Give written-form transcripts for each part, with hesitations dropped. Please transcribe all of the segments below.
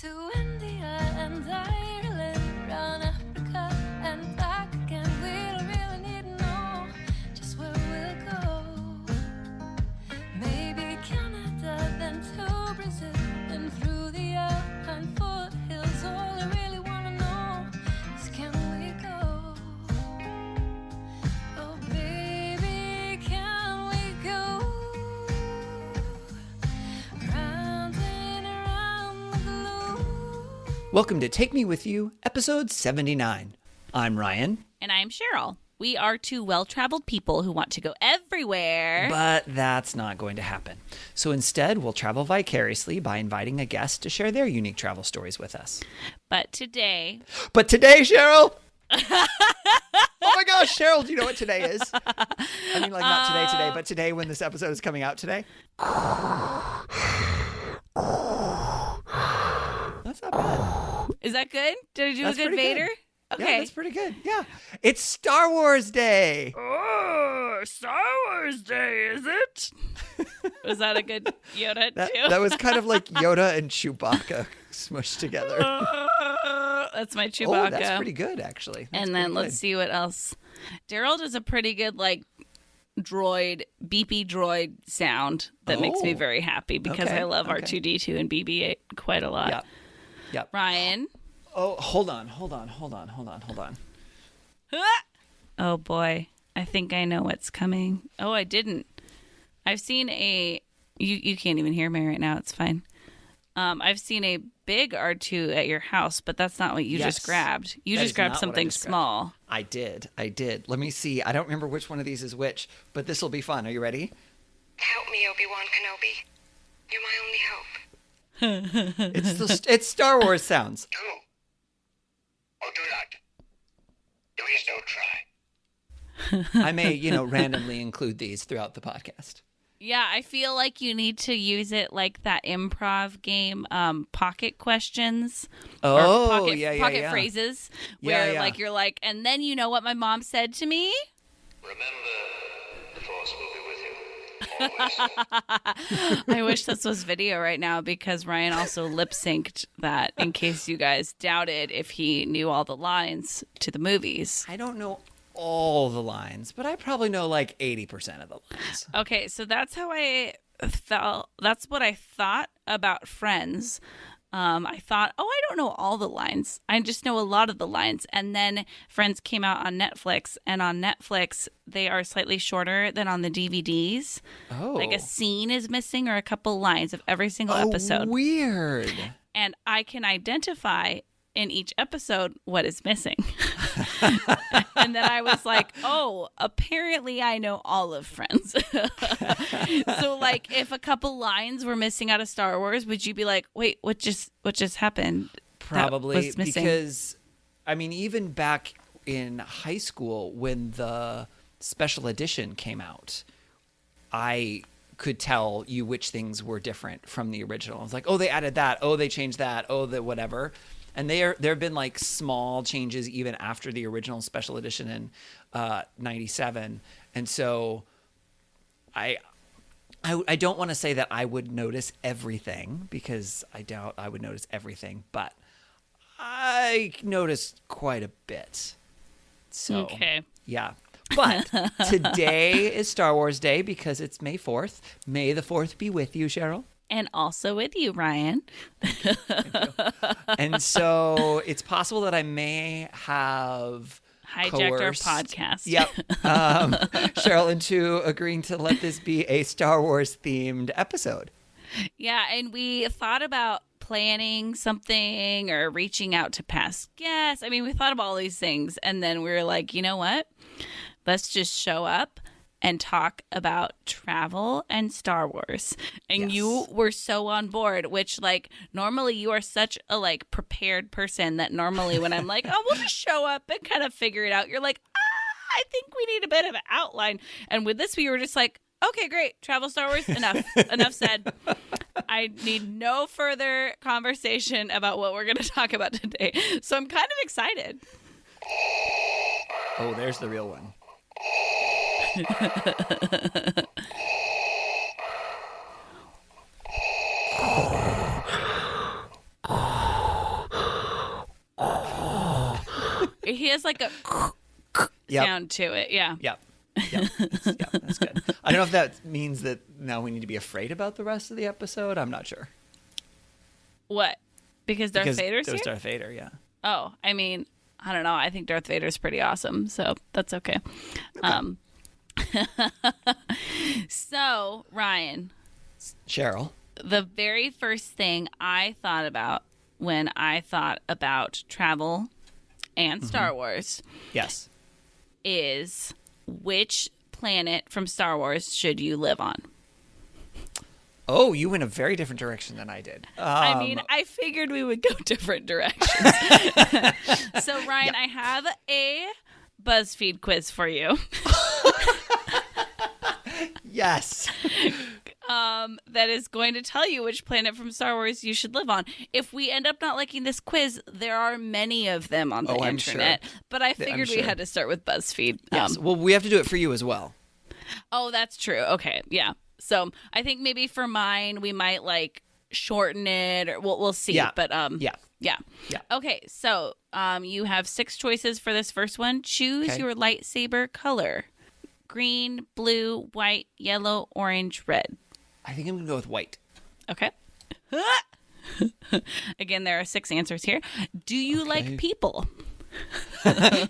to India and Ireland, round Africa and back again. We don't really need to know just where we'll go. Maybe Canada, then to Brazil, then through the Alpine foothills. All I really want to know is, can we go? Oh baby, can we go? Round and around the globe. Welcome to Take Me With You, episode 79. I'm Ryan, And I'm Cheryl. We are two well-traveled people who want to go everywhere. but that's not going to happen. So instead, we'll travel vicariously by inviting a guest to share their unique travel stories with us. But today, But today, Cheryl! Oh my gosh, Cheryl, do you know what today is? I mean, like, not today, but today when this episode is coming out today. That's not bad. is that good? Did I do That's a good pretty good. Vader? Yeah, Okay. that's pretty good. Yeah. It's Star Wars Day. Oh, Star Wars Day, is it? Was that a good Yoda too? That was kind of like Yoda and Chewbacca smushed together. That's my Chewbacca. Oh, that's pretty good, actually. That's And then pretty let's good. see what else. Daryl does a pretty good beepy droid sound that makes me Oh. very happy because Okay, I love okay. R2-D2 and BB-8 quite a lot. Yep. Ryan. Oh, hold on. Oh boy, I think I know what's coming. Oh, I didn't. I've seen you can't even hear me right now. It's fine. I've seen a big R2 at your house, but that's not what you Yes. just grabbed. You That just is grabbed not what I something just grabbed. small. I did. Let me see. I don't remember which one of these is which, but this will be fun. Are you ready? Help me, Obi-Wan Kenobi. You're my only hope. It's Star Wars sounds. Do or do not. Please don't try. I may, randomly include these throughout the podcast. Yeah, I feel like you need to use it like that improv game, pocket questions. Oh, or pocket, yeah. pocket phrases where Yeah. you're like, and then you know what my mom said to me? Remember, the Force will be with you. Always. I wish this was video right now because Ryan also lip synced that in case you guys doubted if he knew all the lines to the movies. I don't know all the lines, but I probably know like 80% of the lines. Okay, so that's how I felt. That's what I thought about Friends. I thought, I don't know all the lines. I just know a lot of the lines. And then Friends came out on Netflix, and on Netflix, they are slightly shorter than on the DVDs. Oh. Like a scene is missing or a couple lines of every single episode. Weird. And I can identify in each episode what is missing. And then I was like, apparently I know all of Friends. So if a couple lines were missing out of Star Wars, would you be like, wait, what just happened? That Probably was missing? because, I mean, even back in high school when the special edition came out, I could tell you which things were different from the original. I was like, they added that. They changed that. The whatever. And there have been like small changes even after the original special edition in 97. And so I don't want to say that I would notice everything because I doubt I would notice everything, but I noticed quite a bit. So, Okay. yeah. But today is Star Wars Day because it's May 4th. May the 4th be with you, Cheryl. And also with you, Ryan. And so it's possible that I may have Hijacked our coerced- podcast. Yep. Cheryl into agreeing to let this be a Star Wars themed episode. Yeah, and we thought about planning something or reaching out to past guests. I mean, we thought of all these things, and then we were like, you know what? Let's just show up and talk about travel and Star Wars. And Yes. you were so on board, which normally you are such a prepared person that normally when I'm like, we'll just show up and kind of figure it out. You're like, I think we need a bit of an outline. And with this, we were just like, okay, great. Travel Star Wars. Enough. Enough said. I need no further conversation about what we're going to talk about today. So I'm kind of excited. Oh, there's the real one. He has like a Yep. sound to it. Yeah. Yep. That's good. I don't know if that means that now we need to be afraid about the rest of the episode. I'm not sure. What? Because Darth Vader's there's here? Darth Vader, yeah. Oh, I mean, I don't know. I think Darth Vader's pretty awesome, so that's okay. So, Ryan, Cheryl. the very first thing I thought about when I thought about travel and Star Wars Yes. is which planet from Star Wars should you live on? Oh, you went a very different direction than I did. I mean, I figured we would go different directions. So, Ryan, I have a BuzzFeed quiz for you. Yes. That is going to tell you which planet from Star Wars you should live on. If we end up not liking this quiz, there are many of them on the Oh, I'm internet. sure. But I figured we sure. had to start with BuzzFeed. Yes. Well, we have to do it for you as well. Oh, that's true. Okay, yeah. So I think maybe for mine we might like shorten it, or we'll see. Yeah. But Yeah. yeah. Yeah. Okay, so you have 6 choices for this first one. Choose Okay. your lightsaber color: green, blue, white, yellow, orange, red. I think I'm going to go with white. Okay. Again, there are 6 answers here. Do you like people? I'm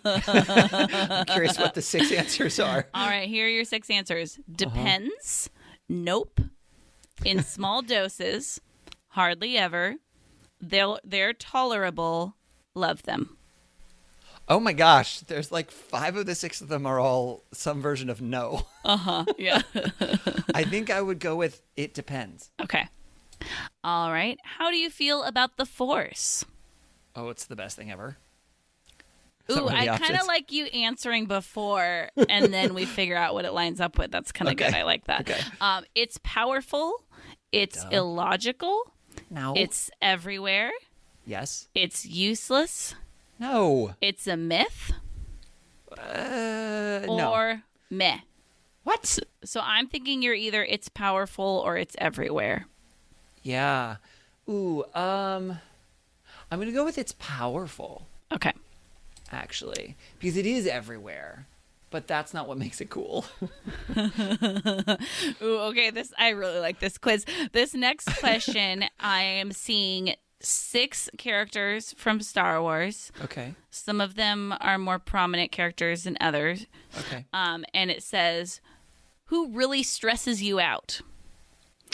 curious what the 6 answers are. All right, here are your 6 answers. Depends. Nope. In small doses. Hardly ever. They're tolerable. Love them. Oh my gosh. There's like 5 of the 6 of them are all some version of no. Yeah. I think I would go with it depends. Okay. All right. How do you feel about the Force? Oh, it's the best thing ever. Is that Ooh, one of I the kind of options? like you answering before, and then we figure out what it lines up with. That's kind of good. Okay. I like that. Okay. It's powerful. It's illogical. No. It's everywhere. Yes. It's useless. No. It's a myth. No. Or meh. What? So I'm thinking you're either it's powerful or it's everywhere. Yeah. Ooh, I'm going to go with it's powerful, Okay. actually, because it is everywhere. But that's not what makes it cool. Ooh, okay. I really like this quiz. This next question, I am seeing 6 characters from Star Wars. Okay. Some of them are more prominent characters than others. Okay. And it says, who really stresses you out?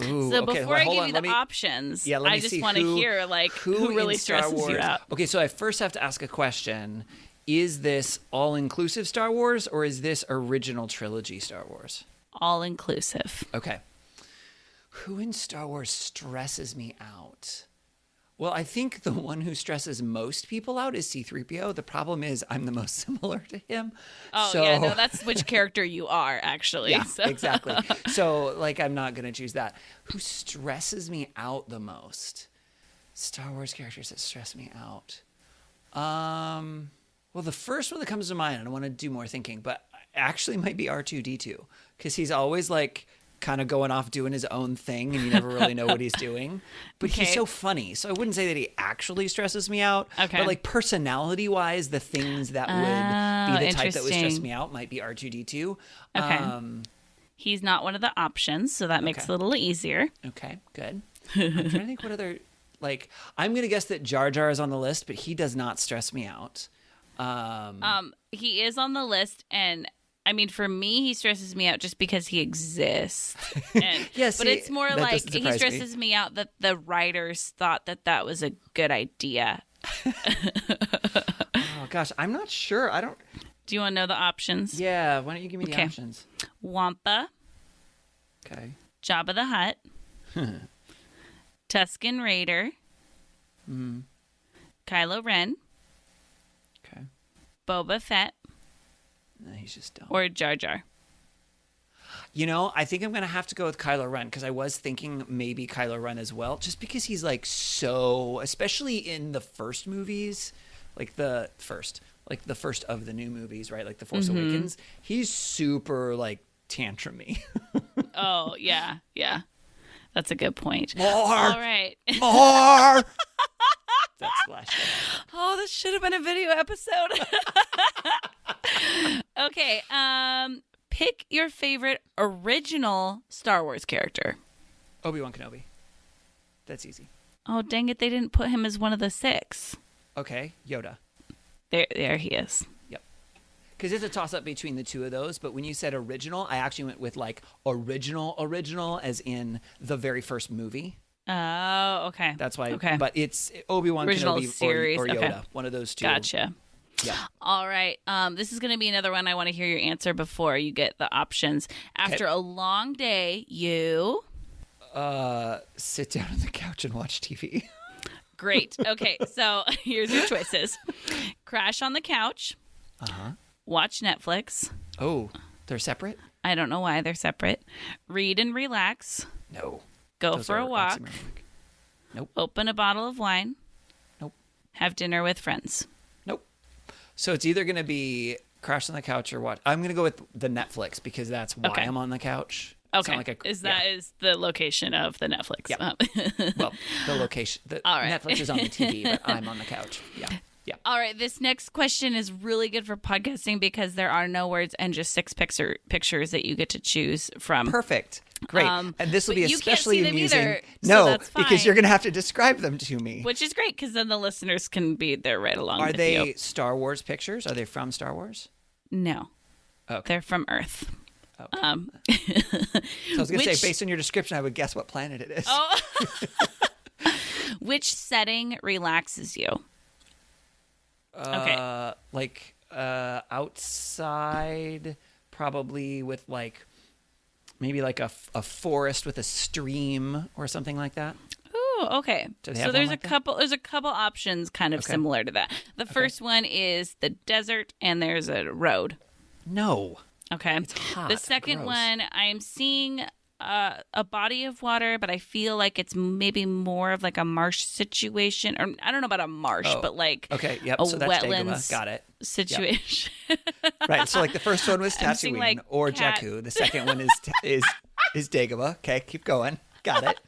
Ooh, So okay, before I hold give on, you let the me- options, Yeah, let me I just see want to who- hear like who really in Star stresses you Wars- out. Okay, so I first have to ask a question. Is this all-inclusive Star Wars, or is this original trilogy Star Wars? All inclusive. Okay. Who in Star Wars stresses me out? Well, I think the one who stresses most people out is C-3PO. The problem is I'm the most similar to him. Oh, so... yeah, no, that's which character you are, actually. Yeah, So. exactly. So, like, I'm not going to choose that. Who stresses me out the most? Star Wars characters that stress me out. Well, the first one that comes to mind, and I want to do more thinking, but actually might be R2-D2, because he's always, like, kind of going off doing his own thing, and you never really know what he's doing. But he's Okay. so funny, so I wouldn't say that he actually stresses me out. Okay. But, like, personality-wise, the things that would be the type that would stress interesting. me out might be R2-D2. Okay. He's not one of the options, so that makes Okay. it a little easier. Okay, good. I'm trying to think what other, like, I'm going to guess that Jar Jar is on the list, but he does not stress me out. He is on the list, and I mean, for me, he stresses me out just because he exists. And, Yeah, but see, it's more that like doesn't he surprise me. stresses me out that the writers thought that that was a good idea. Oh, gosh, I'm not sure. I don't, Do you want to know the options? yeah, why don't you give me the Okay. options? Wampa, Okay. Jabba the Hutt, Tusken Raider, Kylo Ren, Okay. Boba Fett, No, he's just dumb. or Jar Jar. You know, I think I'm going to have to go with Kylo Ren, because I was thinking maybe Kylo Ren as well, just because he's, like, so, especially in the first movies, like the first of the new movies, right? Like The Force Awakens, he's super, like, tantrumy. Oh, yeah, yeah. That's a good point. More! All right. More! That's why. gosh. Oh, this should have been a video episode. Okay. Pick your favorite original Star Wars character. Obi-Wan Kenobi. That's easy. Oh, dang it. They didn't put him as one of the 6. Okay, Yoda. There he is. Yep. Because it's a toss-up between the two of those, but when you said original, I actually went with like original, as in the very first movie. Oh, okay. That's why. Okay. But it's Obi-Wan Original Kenobi series. or Yoda. Okay. One of those two. Gotcha. Yeah. All right. This is going to be another one. I want to hear your answer before you get the options. After a long day, you... Sit down on the couch and watch TV. Great. Okay, so here's your choices. Crash on the couch. Uh-huh. Watch Netflix. Oh, they're separate? I don't know why they're separate. Read and relax. No. Go Those for a are walk. oxymoronic. Nope. Open a bottle of wine. Nope. Have dinner with friends. Nope. So it's either going to be crash on the couch or what? I'm going to go with the Netflix because that's why Okay. I'm on the couch. It's Okay. not like Is the location of the Netflix? Yeah. Well, the location. All right. Netflix is on the TV, but I'm on the couch. Yeah. Yeah. All right, this next question is really good for podcasting because there are no words and just 6 pictures that you get to choose from. Perfect. Great. And this will but be you can't especially see them amusing. either, so No, that's because fine. you're going to have to describe them to me. Which is great because then the listeners can be there right along Are with they you. Star Wars pictures? Are they from Star Wars? No. Okay. They're from Earth. Okay. So I was going to which- say, based on your description, I would guess what planet it is. Oh. Which setting relaxes you? Okay. Like outside, probably with like maybe like a forest with a stream or something like that. Oh, okay. Do they So have there's one like that? there's a couple options kind of Okay. similar to that. The first one is the desert and there's a road. No. Okay. It's hot. The second Gross. one, I am seeing a body of water, but I feel like it's maybe more of like a marsh situation, or I don't know about a marsh, Oh, but like Okay. Yep. a So that's wetlands Dagobah. Got it. situation. Right. So like the first one was I'm seeing, Tatooine like, or cat- Jakku. The second one is Dagobah. Okay. Keep going. Got it.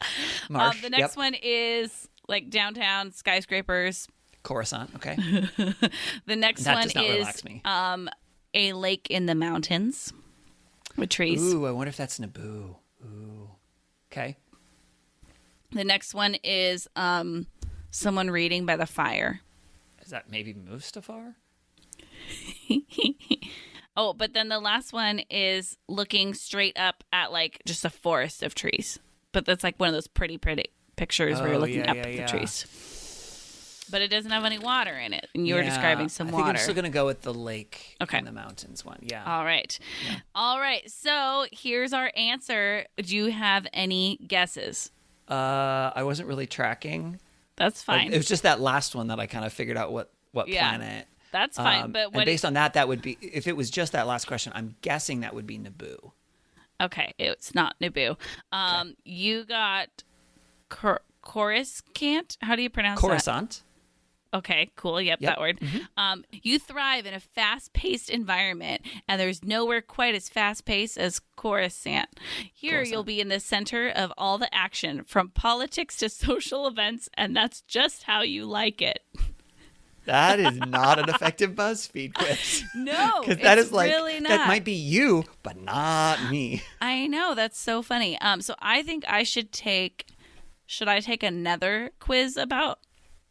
Marsh. The next Yep. one is like downtown skyscrapers. Coruscant. Okay. The next That one does not is relax me. a lake in the mountains with trees. Ooh, I wonder if that's Naboo. Ooh. Okay. The next one is someone reading by the fire. Is that maybe Mustafar? Oh, but then the last one is looking straight up at like just a forest of trees. But that's like one of those pretty pictures where you're Oh, looking yeah, up yeah, at yeah. the trees. But it doesn't have any water in it. And you were Yeah, describing some I think water. I'm still going to go with the lake Okay. in the mountains one. Yeah. All right. All right. So here's our answer. Do you have any guesses? I wasn't really tracking. That's fine. It was just that last one that I kind of figured out what Yeah. planet. That's fine. But and what? based on that would be, if it was just that last question, I'm guessing that would be Naboo. Okay, it's not Naboo. You got Coruscant. How do you pronounce that? Coruscant. Okay, cool. Yep, Yep. that word. You thrive in a fast-paced environment, and there's nowhere quite as fast-paced as Coruscant. Here, you'll be in the center of all the action, from politics to social events, and that's just how you like it. That is not an effective BuzzFeed quiz. No, Because that it's is like, really not. that might be you, but not me. I know, that's so funny. So I think I should take. Should I take another quiz about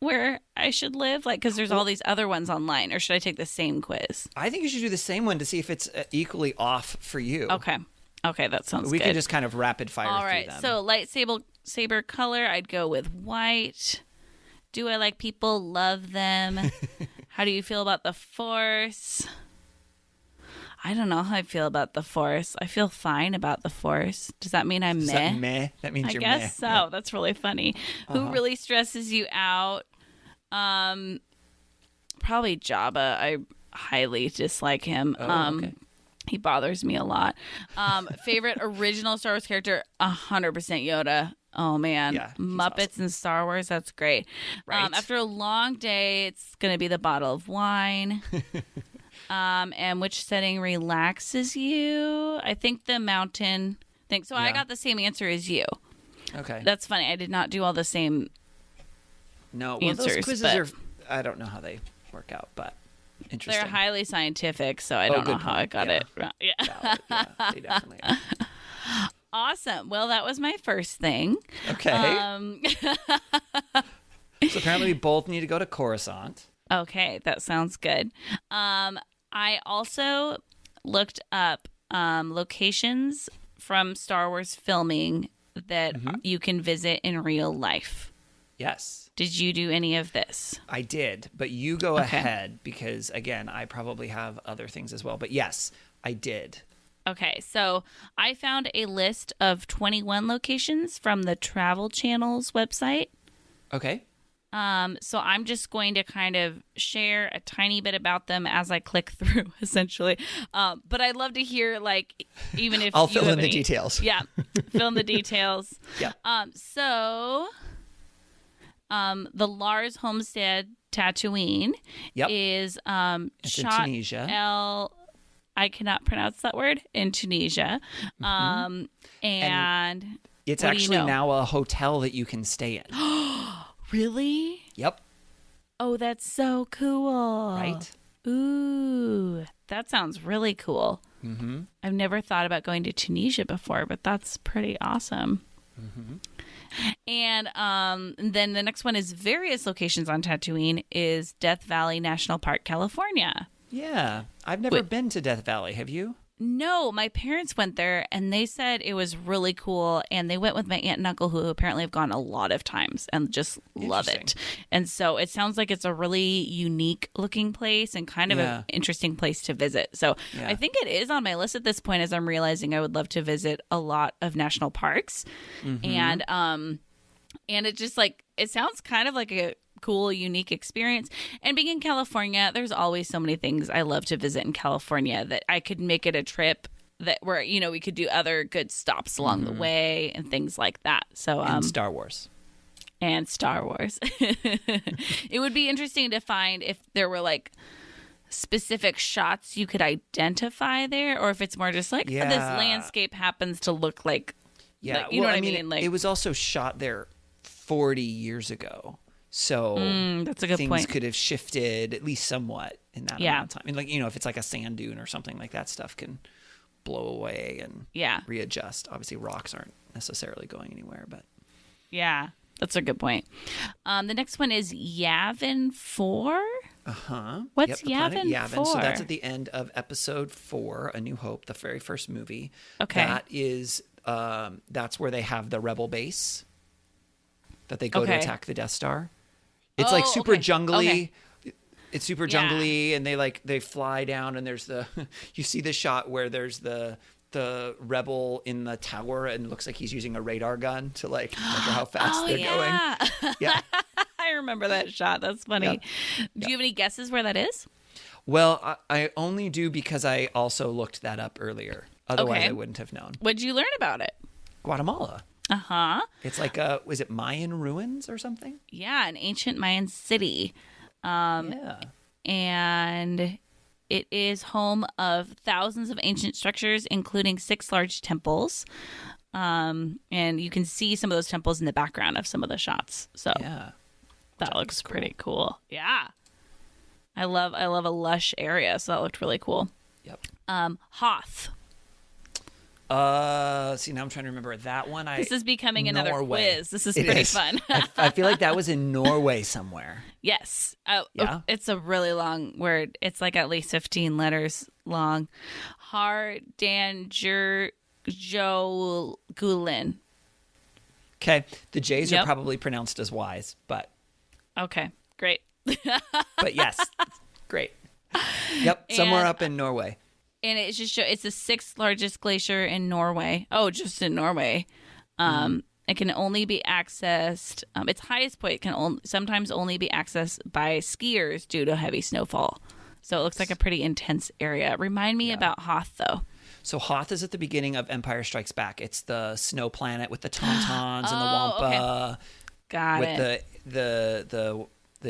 where I should live? Like, because there's all these other ones online, or should I take the same quiz? I think you should do the same one to see if it's equally off for you. Okay, that sounds We good. can just kind of rapid fire All through right, them. so saber color, I'd go with white. Do I like people? Love them. How do you feel about the Force? I don't know how I feel about the Force. I feel fine about the Force. Does that mean I'm Is meh? that meh? That means I you're guess meh. so. Yeah. That's really funny. Who really stresses you out? Probably Jabba. I highly dislike him. Okay. He bothers me a lot. Favorite original Star Wars character? 100% Yoda. Oh man, Yeah, he's Muppets and Star Wars. That's great. Right. After a long day, it's gonna be the bottle of wine. And which setting relaxes you? I think the mountain thing. So I Yeah. got the same answer as you. Okay. That's funny. I did not do all the same. No, well, those answers, quizzes but- are. I don't know how they work out, but interesting. They're highly scientific, so I don't know good how I point. got Yeah. it. Yeah. Valid. Yeah, they definitely are. Awesome. Well, that was my first thing. Okay. So apparently we both need to go to Coruscant. Okay, that sounds good. I also looked up locations from Star Wars filming that you can visit in real life. Yes, Did you do any of this? I did. But you go Okay. ahead because, again, I probably have other things as well. But yes, I did. Okay, so I found a list of 21 locations from the Travel Channel's website. Okay. So I'm just going to kind of share a tiny bit about them as I click through, essentially. But I'd love to hear, like, even if I'll you fill have in the any- details. Yeah, fill in the details. Yeah. So, the Lars Homestead Tatooine Yep. is It's in shot Tunisia. I cannot pronounce that word, in Tunisia. And It's what do you actually know? now a hotel that you can stay in. Really? Yep. Oh, that's so cool. Right? Ooh, that sounds really cool. Mm-hmm. I've never thought about going to Tunisia before, but that's pretty awesome. Mm-hmm. And then the next one is various locations on Tatooine is Death Valley National Park, California. Yeah. I've never been to Death Valley. Have you? No, my parents went there and they said it was really cool. And they went with my aunt and uncle who apparently have gone a lot of times and just love it. Interesting. And so it sounds like it's a really unique looking place and kind of Yeah. an interesting place to visit. So Yeah. I think it is on my list at this point as I'm realizing I would love to visit a lot of national parks. Mm-hmm. And it just like, it sounds kind of like a cool, unique experience. And being in California, there's always so many things I love to visit in California that I could make it a trip that where, you know, we could do other good stops along the way and things like that. So, And Star Wars. and Star Wars. It would be interesting to find if there were like specific shots you could identify there, or if it's more just like this Yeah. landscape happens to look like, Yeah. like, you know what I mean? Like, it was also shot there 40 years ago. So that's a good things point. could have shifted at least somewhat in that Yeah. amount of time. And like, you know, if it's like a sand dune or something like that, stuff can blow away and Yeah. readjust. Obviously, rocks aren't necessarily going anywhere, but Yeah, that's a good point. The next one is Yavin 4. What's the planet Yavin Yavin. So that's 4? at the end of episode 4, A New Hope, the very first movie. Okay. That is, that's where they have the rebel base that they go to Okay. attack the Death Star. It's like Oh, super okay. jungly. It's super Yeah. jungly, and they fly down, and there's the you see the shot where there's the rebel in the tower, and it looks like he's using a radar gun to like measure how fast they're going. Yeah. I remember that shot. That's funny. Do you have any guesses where that is? Well, I only do because I also looked that up earlier. Otherwise, Okay. I wouldn't have known. What'd you learn about it? Guatemala. Uh-huh. It's like was it Mayan ruins or something? Yeah, an ancient Mayan city. Yeah. And it is home of thousands of ancient structures, including 6 large temples. And you can see some of those temples in the background of some of the shots. So Yeah. that looks pretty cool. Yeah. I love a lush area, so that looked really cool. Yep. Hoth. See, now I'm trying to remember that one. This is becoming another Norway. quiz. This is It pretty is. fun. I feel like that was in Norway somewhere. Yes. Yeah? It's a really long word. It's like at least 15 letters long. Hardangerjolgulen. Okay. The J's are Yep. probably pronounced as Y's, but Okay, great. yes. Great. Yep. Somewhere And- up in Norway. And it's just it's the 6th largest glacier in Norway. Oh, just in Norway. It can only be accessed. Its highest point can sometimes only be accessed by skiers due to heavy snowfall. So it looks like a pretty intense area. Remind me about Hoth, though. So Hoth is at the beginning of Empire Strikes Back. It's the snow planet with the Tauntauns and the Oh, Wampa, Got with it. the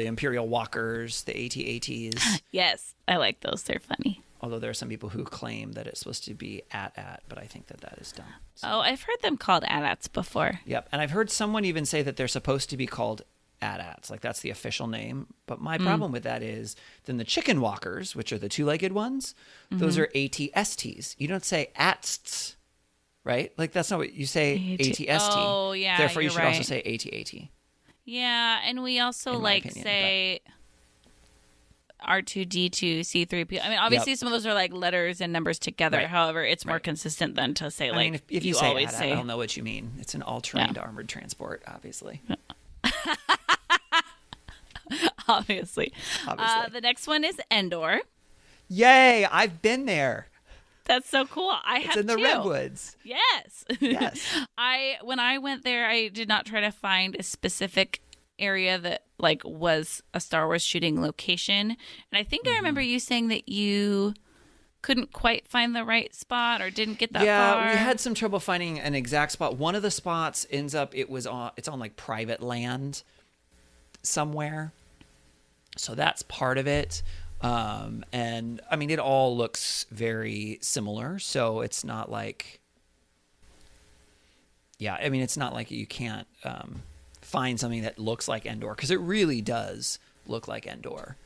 Imperial Walkers, the AT-ATs. Yes, I like those. They're funny. Although there are some people who claim that it's supposed to be at, but I think that is dumb. So, Oh, I've heard them called AT-ATs before. yep. And I've heard someone even say that they're supposed to be called AT-ATs. Like that's the official name. But my problem with that is then the chicken walkers, which are the two-legged ones, those are ATSTs. You don't say ATSTs, right? Like that's not what you say. ATST. Oh, yeah, Therefore, you you're should also right. say AT-AT. Yeah, and we also In my like opinion, say R2D2, C3P. I mean, obviously Yep. some of those are like letters and numbers together. Right. However, it's more Right. consistent than to say I like mean, if you say always AT-AT, say. I'll know what you mean. It's an all-terrain armored transport, obviously. Obviously. Obviously. The next one is Endor. Yay! I've been there. That's so cool. I It's have in the too. redwoods. Yes. Yes. When I went there, I did not try to find a specific area that like was a Star Wars shooting location. And I think I remember you saying that you couldn't quite find the right spot or didn't get that far. We had some trouble finding an exact spot. One of the spots ends up it's on like private land somewhere. So that's part of it. And I mean, it all looks very similar. So it's not like, I mean, it's not like you can't find something that looks like Endor, because it really does look like Endor,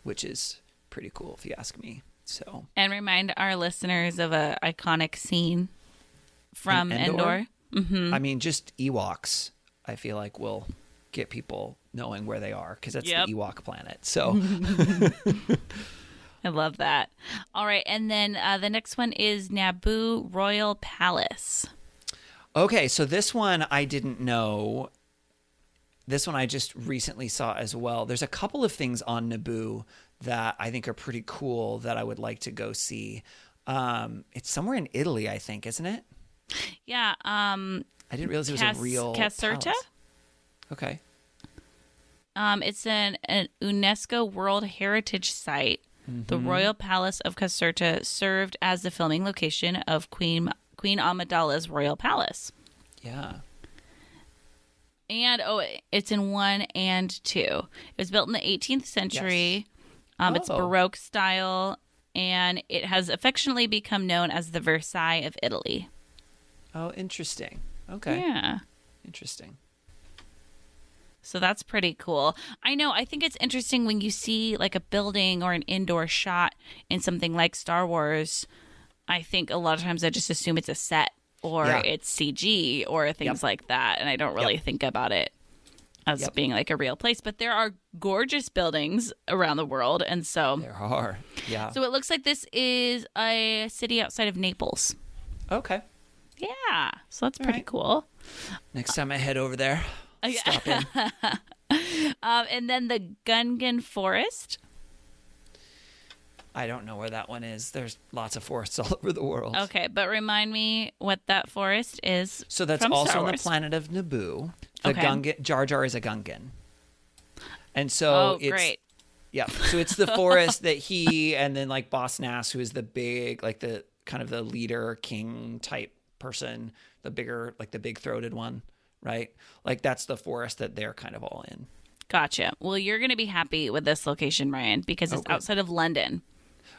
which is pretty cool if you ask me. So And remind our listeners of a iconic scene from In Endor? Endor. I mean, just Ewoks, I feel like will get people knowing where they are, because that's Yep. the Ewok planet. So I love that. All right. And then the next one is Naboo Royal Palace. okay, so this one I didn't know. This one I just recently saw as well. There's a couple of things on Naboo that I think are pretty cool that I would like to go see. It's somewhere in Italy, I think, isn't it? Yeah. I didn't realize it was a real Caserta? palace. Okay. It's an UNESCO World Heritage Site. The Royal Palace of Caserta served as the filming location of Queen Amidala's royal palace. Yeah. And it's in 1 and 2. It was built in the 18th century. It's Oh. Baroque style, and it has affectionately become known as the Versailles of Italy. Oh, interesting. Okay. Yeah. Interesting. So that's pretty cool. I know. I think it's interesting when you see like a building or an indoor shot in something like Star Wars. I think a lot of times I just assume it's a set or Yeah. it's CG or things Yep. like that. And I don't really Yep. think about it as Yep. being like a real place. But there are gorgeous buildings around the world. And so, There are. Yeah. so it looks like this is a city outside of Naples. Okay. Yeah. So that's pretty right. cool. Next time I head over there, stop in. And then the Gungan Forest. I don't know where that one is. There's lots of forests all over the world. Okay, but remind me what that forest is. So that's from also Star on the Wars. planet of Naboo. The Okay. Gungan, Jar Jar is a Gungan. And so Oh, it's great. yeah. So it's the forest that he and then like Boss Nass, who is the big, like the kind of the leader king type person, the bigger, like the big throated one, right? Like that's the forest that they're kind of all in. Gotcha. Well, you're going to be happy with this location, Ryan, because it's good. outside of London.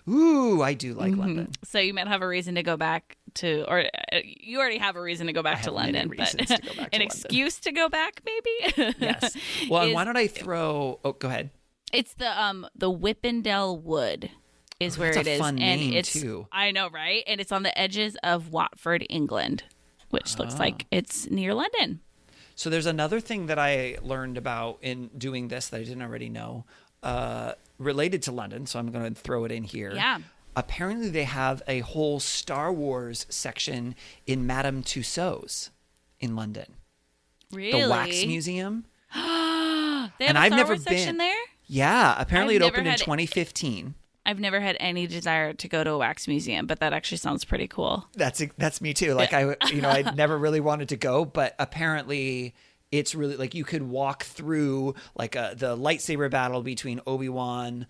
Ooh, I do like London. So you might have a reason to go back to, or you already have a reason to go back to have many London, but reasons to go back to an London. excuse to go back, maybe. Yes. Well, and is- why don't I throw? Oh, go ahead. It's the Whippendale Wood is where that's it a is, fun and name, it's too. I know, right? And it's on the edges of Watford, England, which looks like it's near London. So there's another thing that I learned about in doing this that I didn't already know, related to London. So I'm going to throw it in here. Yeah. Apparently they have a whole Star Wars section in Madame Tussauds in London. Really? The Wax Museum. They have And a I've Star never Wars section been. there? Yeah. Apparently I've it never opened in had- 2015. I've never had any desire to go to a wax museum, but that actually sounds pretty cool. That's me too. Like I never really wanted to go, but apparently it's really like you could walk through like the lightsaber battle between Obi-Wan,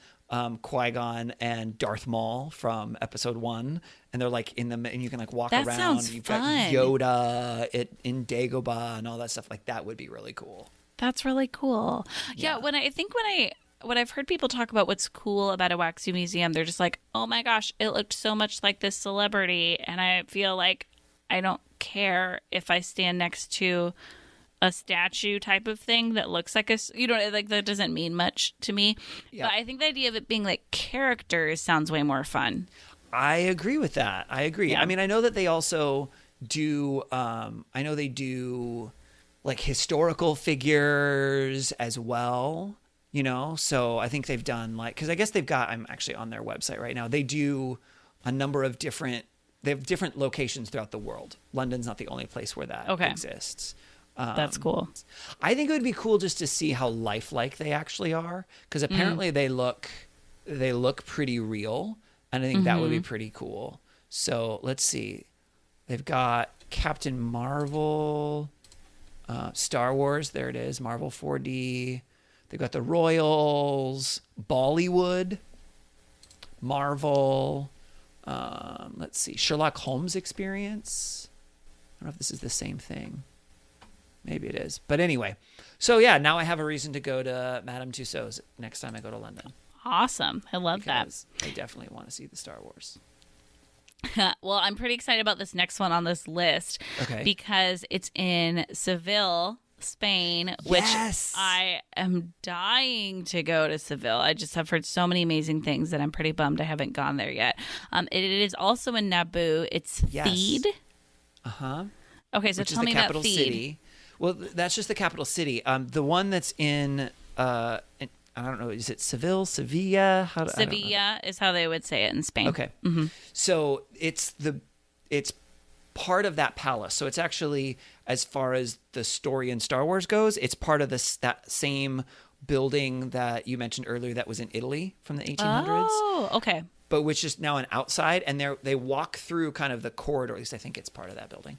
Qui-Gon, and Darth Maul from Episode 1, and they're like in the and you can like walk That around. sounds You've fun. got Yoda in Dagobah and all that stuff. Like that would be really cool. That's really cool. Yeah, when I've heard people talk about what's cool about a wax museum, they're just like, "Oh my gosh, it looked so much like this celebrity," and I feel like I don't care if I stand next to a statue type of thing that looks like like that doesn't mean much to me. Yeah. But I think the idea of it being like characters sounds way more fun. I agree with that. I agree. Yeah. I mean, I know that they also do. I know they do like historical figures as well. You know, so I think they've done like, because I guess they've got. I'm actually on their website right now. They do a number of different. They have different locations throughout the world. London's not the only place where that exists. That's cool. I think it would be cool just to see how lifelike they actually are, because apparently they look pretty real, and I think that would be pretty cool. So let's see, they've got Captain Marvel, Star Wars. There it is, Marvel 4D. They've got the Royals, Bollywood, Marvel. Let's see, Sherlock Holmes Experience. I don't know if this is the same thing. Maybe it is. But anyway, so yeah, now I have a reason to go to Madame Tussauds next time I go to London. Awesome. I love Because I definitely want to see the Star Wars. that. Well, I'm pretty excited about this next one on this list. Okay. Because it's in Seville, Spain, which Yes. I am dying to go to Seville. I just have heard so many amazing things that I'm pretty bummed I haven't gone there yet. It is also in Naboo. It's Yes. Theed. Uh-huh. Okay, so Which is tell the me about capital Theed. city. Well, that's just the capital city. The one that's in I don't know, is it Seville, Sevilla? I don't know. Sevilla is how they would say it in Spain. Okay. So it's part of that palace. So it's actually, as far as the story in Star Wars goes, it's part of that same building that you mentioned earlier that was in Italy from the 1800s. Oh, okay. But which is now an outside, and they walk through kind of the corridor. At least I think it's part of that building.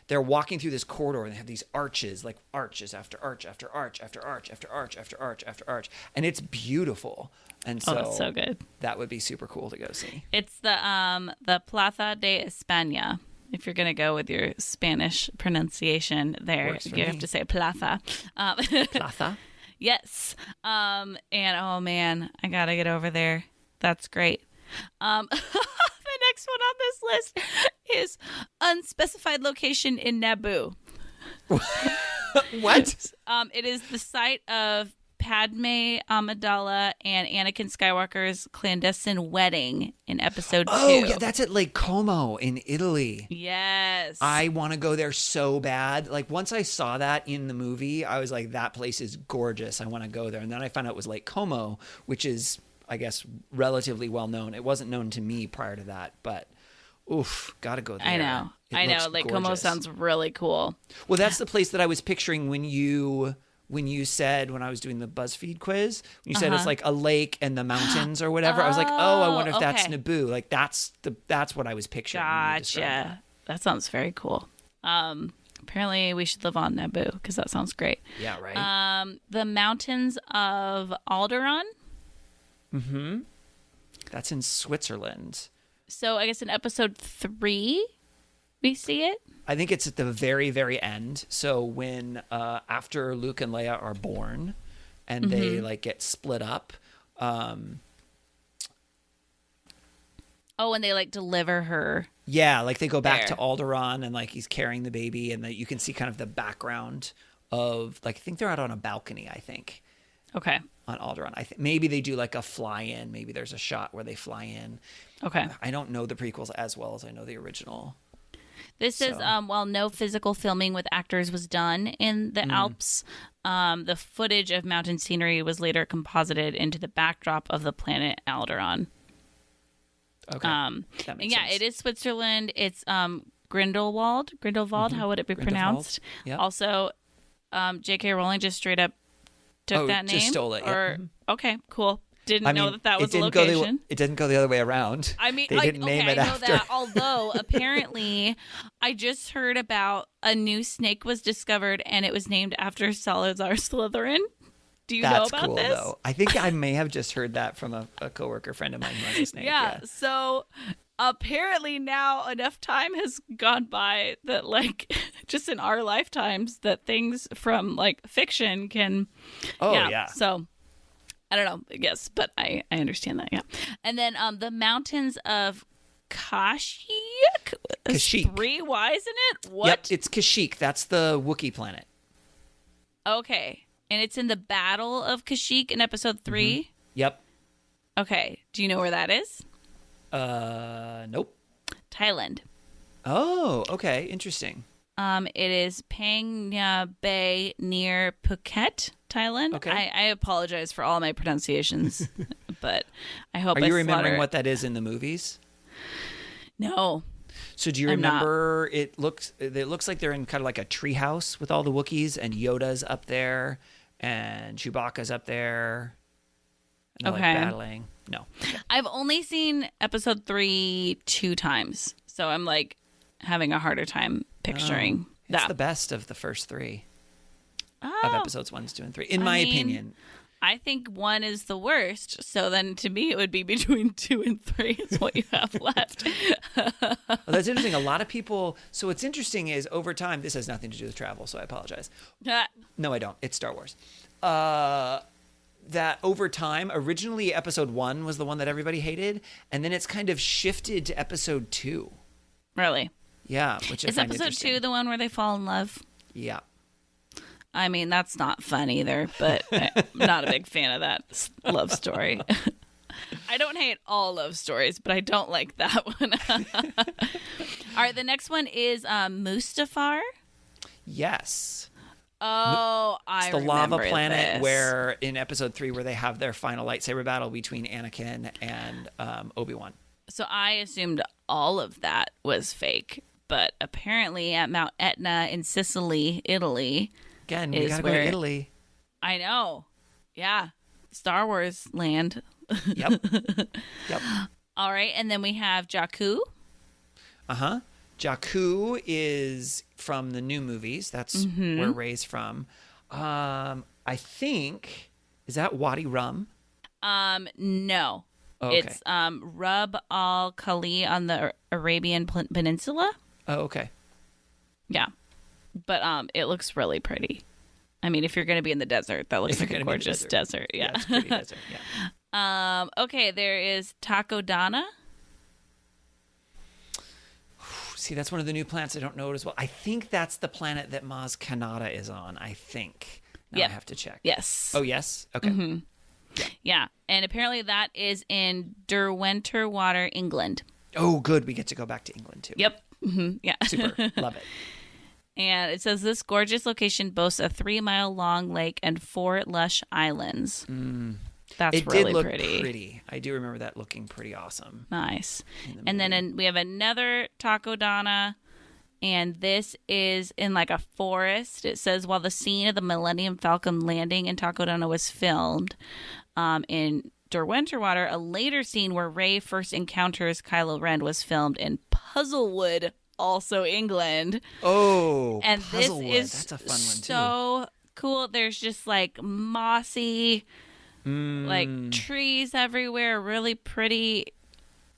They're walking through this corridor, and they have these arches, like arches after arch after arch after arch after arch after arch after arch, and it's beautiful. And so, that's so good. That would be super cool to go see. It's the Plaza de España. If you're gonna go with your Spanish pronunciation, there Works for you have me. to say Plaza. Plaza. Yes. And oh man, I gotta get over there. That's great. The next one on this list is unspecified location in Naboo. What? It is the site of Padme Amidala and Anakin Skywalker's clandestine wedding in Episode 2. Oh, yeah, that's at Lake Como in Italy. Yes. I want to go there so bad. Like, once I saw that in the movie, I was like, that place is gorgeous. I want to go there. And then I found out it was Lake Como, which is, I guess, relatively well known. It wasn't known to me prior to that, but oof, gotta go there. I know. It I know. looks Lake Como gorgeous. sounds really cool. Well, that's the place that I was picturing when you said, when I was doing the BuzzFeed quiz, when you said it's like a lake and the mountains or whatever. I was like, oh, I wonder if that's okay. Naboo. Like that's what I was picturing. when you described that. Gotcha. That sounds very cool. Apparently we should live on Naboo because that sounds great. Yeah, right. The mountains of Alderaan. That's in Switzerland. So I guess in Episode 3 we see it. I think it's at the very, very end. So when after Luke and Leia are born, and they like get split up. Oh, and they like deliver her. Yeah, like they go back There. to Alderaan, and like he's carrying the baby, and you can see kind of the background of like I think they're out on a balcony. I think Okay. on Alderaan. Maybe they do like a fly in. Maybe there's a shot where they fly in. Okay. I don't know the prequels as well as I know the original. This says, So- while no physical filming with actors was done in the Alps, the footage of mountain scenery was later composited into the backdrop of the planet Alderaan. Okay, that And makes yeah, sense. it is Switzerland. It's Grindelwald. How would it be Grindelwald. pronounced? Yep. Also, J.K. Rowling just straight up took that name. just stole it, yep. Or okay, cool. Didn't know that was a it location. it didn't go the other way around. I mean, they didn't name it I know after. that. Although apparently, I just heard about a new snake was discovered, and it was named after Salazar Slytherin. Do you know That's about cool, this? though. I think I may have just heard that from a coworker friend of mine who has a snake. Yeah. So apparently now enough time has gone by that, like, just in our lifetimes, that things from like fiction can. Oh, yeah. So. I don't know, I guess, but I understand that, yeah. And then the mountains of Kashyyyk? Kashyyyk. 3 Y's in it? What? Yep, it's Kashyyyk. That's the Wookiee planet. Okay. And it's in the Battle of Kashyyyk in episode 3. Yep. Okay. Do you know where that is? Nope. Thailand. Oh, okay. Interesting. It is Phang Nga Bay near Phuket, Thailand. Okay. I apologize for all my pronunciations, but I hope Are you remembering slaughter- what that is in the movies? No. So do you I'm not. remember it looks like they're in kind of like a treehouse with all the Wookiees, and Yoda's up there and Chewbacca's up there. And they're Okay. like battling. No. I've only seen episode 3 2 times, so I'm like having a harder time picturing It's that. the best of the first 3 of Oh, episodes 1, 2, and 3, in my mean, opinion. I think 1 is the worst, so then to me it would be between 2 and 3 is what you have left. Well, that's interesting. A lot of people. So what's interesting is over time. This has nothing to do with travel, so I apologize. No, I don't. It's Star Wars. That over time, originally episode 1 was the one that everybody hated, and then it's kind of shifted to episode 2. Really? Yeah, which I Is find episode interesting. 2 the one where they fall in love? Yeah. I mean, that's not fun either, but I'm not a big fan of that love story. I don't hate all love stories, but I don't like that one. All right, the next one is Mustafar. Yes. Oh, It's the lava planet where in episode 3 where they have their final lightsaber battle between Anakin and Obi-Wan. So I assumed all of that was fake, but apparently at Mount Etna in Sicily, Italy. Again, we Is gotta go to where- Italy. I know. Yeah. Star Wars land. Yep. Yep. All right, and then we have Jakku. Uh-huh. Jakku is from the new movies. That's where Rey's from. I think, is that Wadi Rum? No. Oh, okay. It's Rub al Khali on the Arabian Peninsula. Oh, okay. Yeah. But it looks really pretty. I mean, if you're going to be in the desert, that looks If you're like a gonna be in the gorgeous desert. Yeah. It's pretty desert. Yeah. Okay, there is Takodana. See, that's one of the new planets I don't know it as well. I think that's the planet that Maz Kanata is on, I think. Now Yep. I have to check. Yes. Oh, yes? Okay. Yeah. And apparently that is in Derwenter Water, England. Oh, good. We get to go back to England, too. Yep. Yeah. Super. Love it. And it says this gorgeous location boasts a 3-mile long lake and 4 lush islands. That's It really did look pretty. I do remember that looking pretty awesome. Nice. And then we have another Takodana, and this is in like a forest. It says while the scene of the Millennium Falcon landing in Takodana was filmed in Derwenter Water, a later scene where Rey first encounters Kylo Ren was filmed in Puzzlewood, also England. Oh, And Puzzlewood. this is That's a fun one, too. so cool. There's just like mossy, like trees everywhere, really pretty.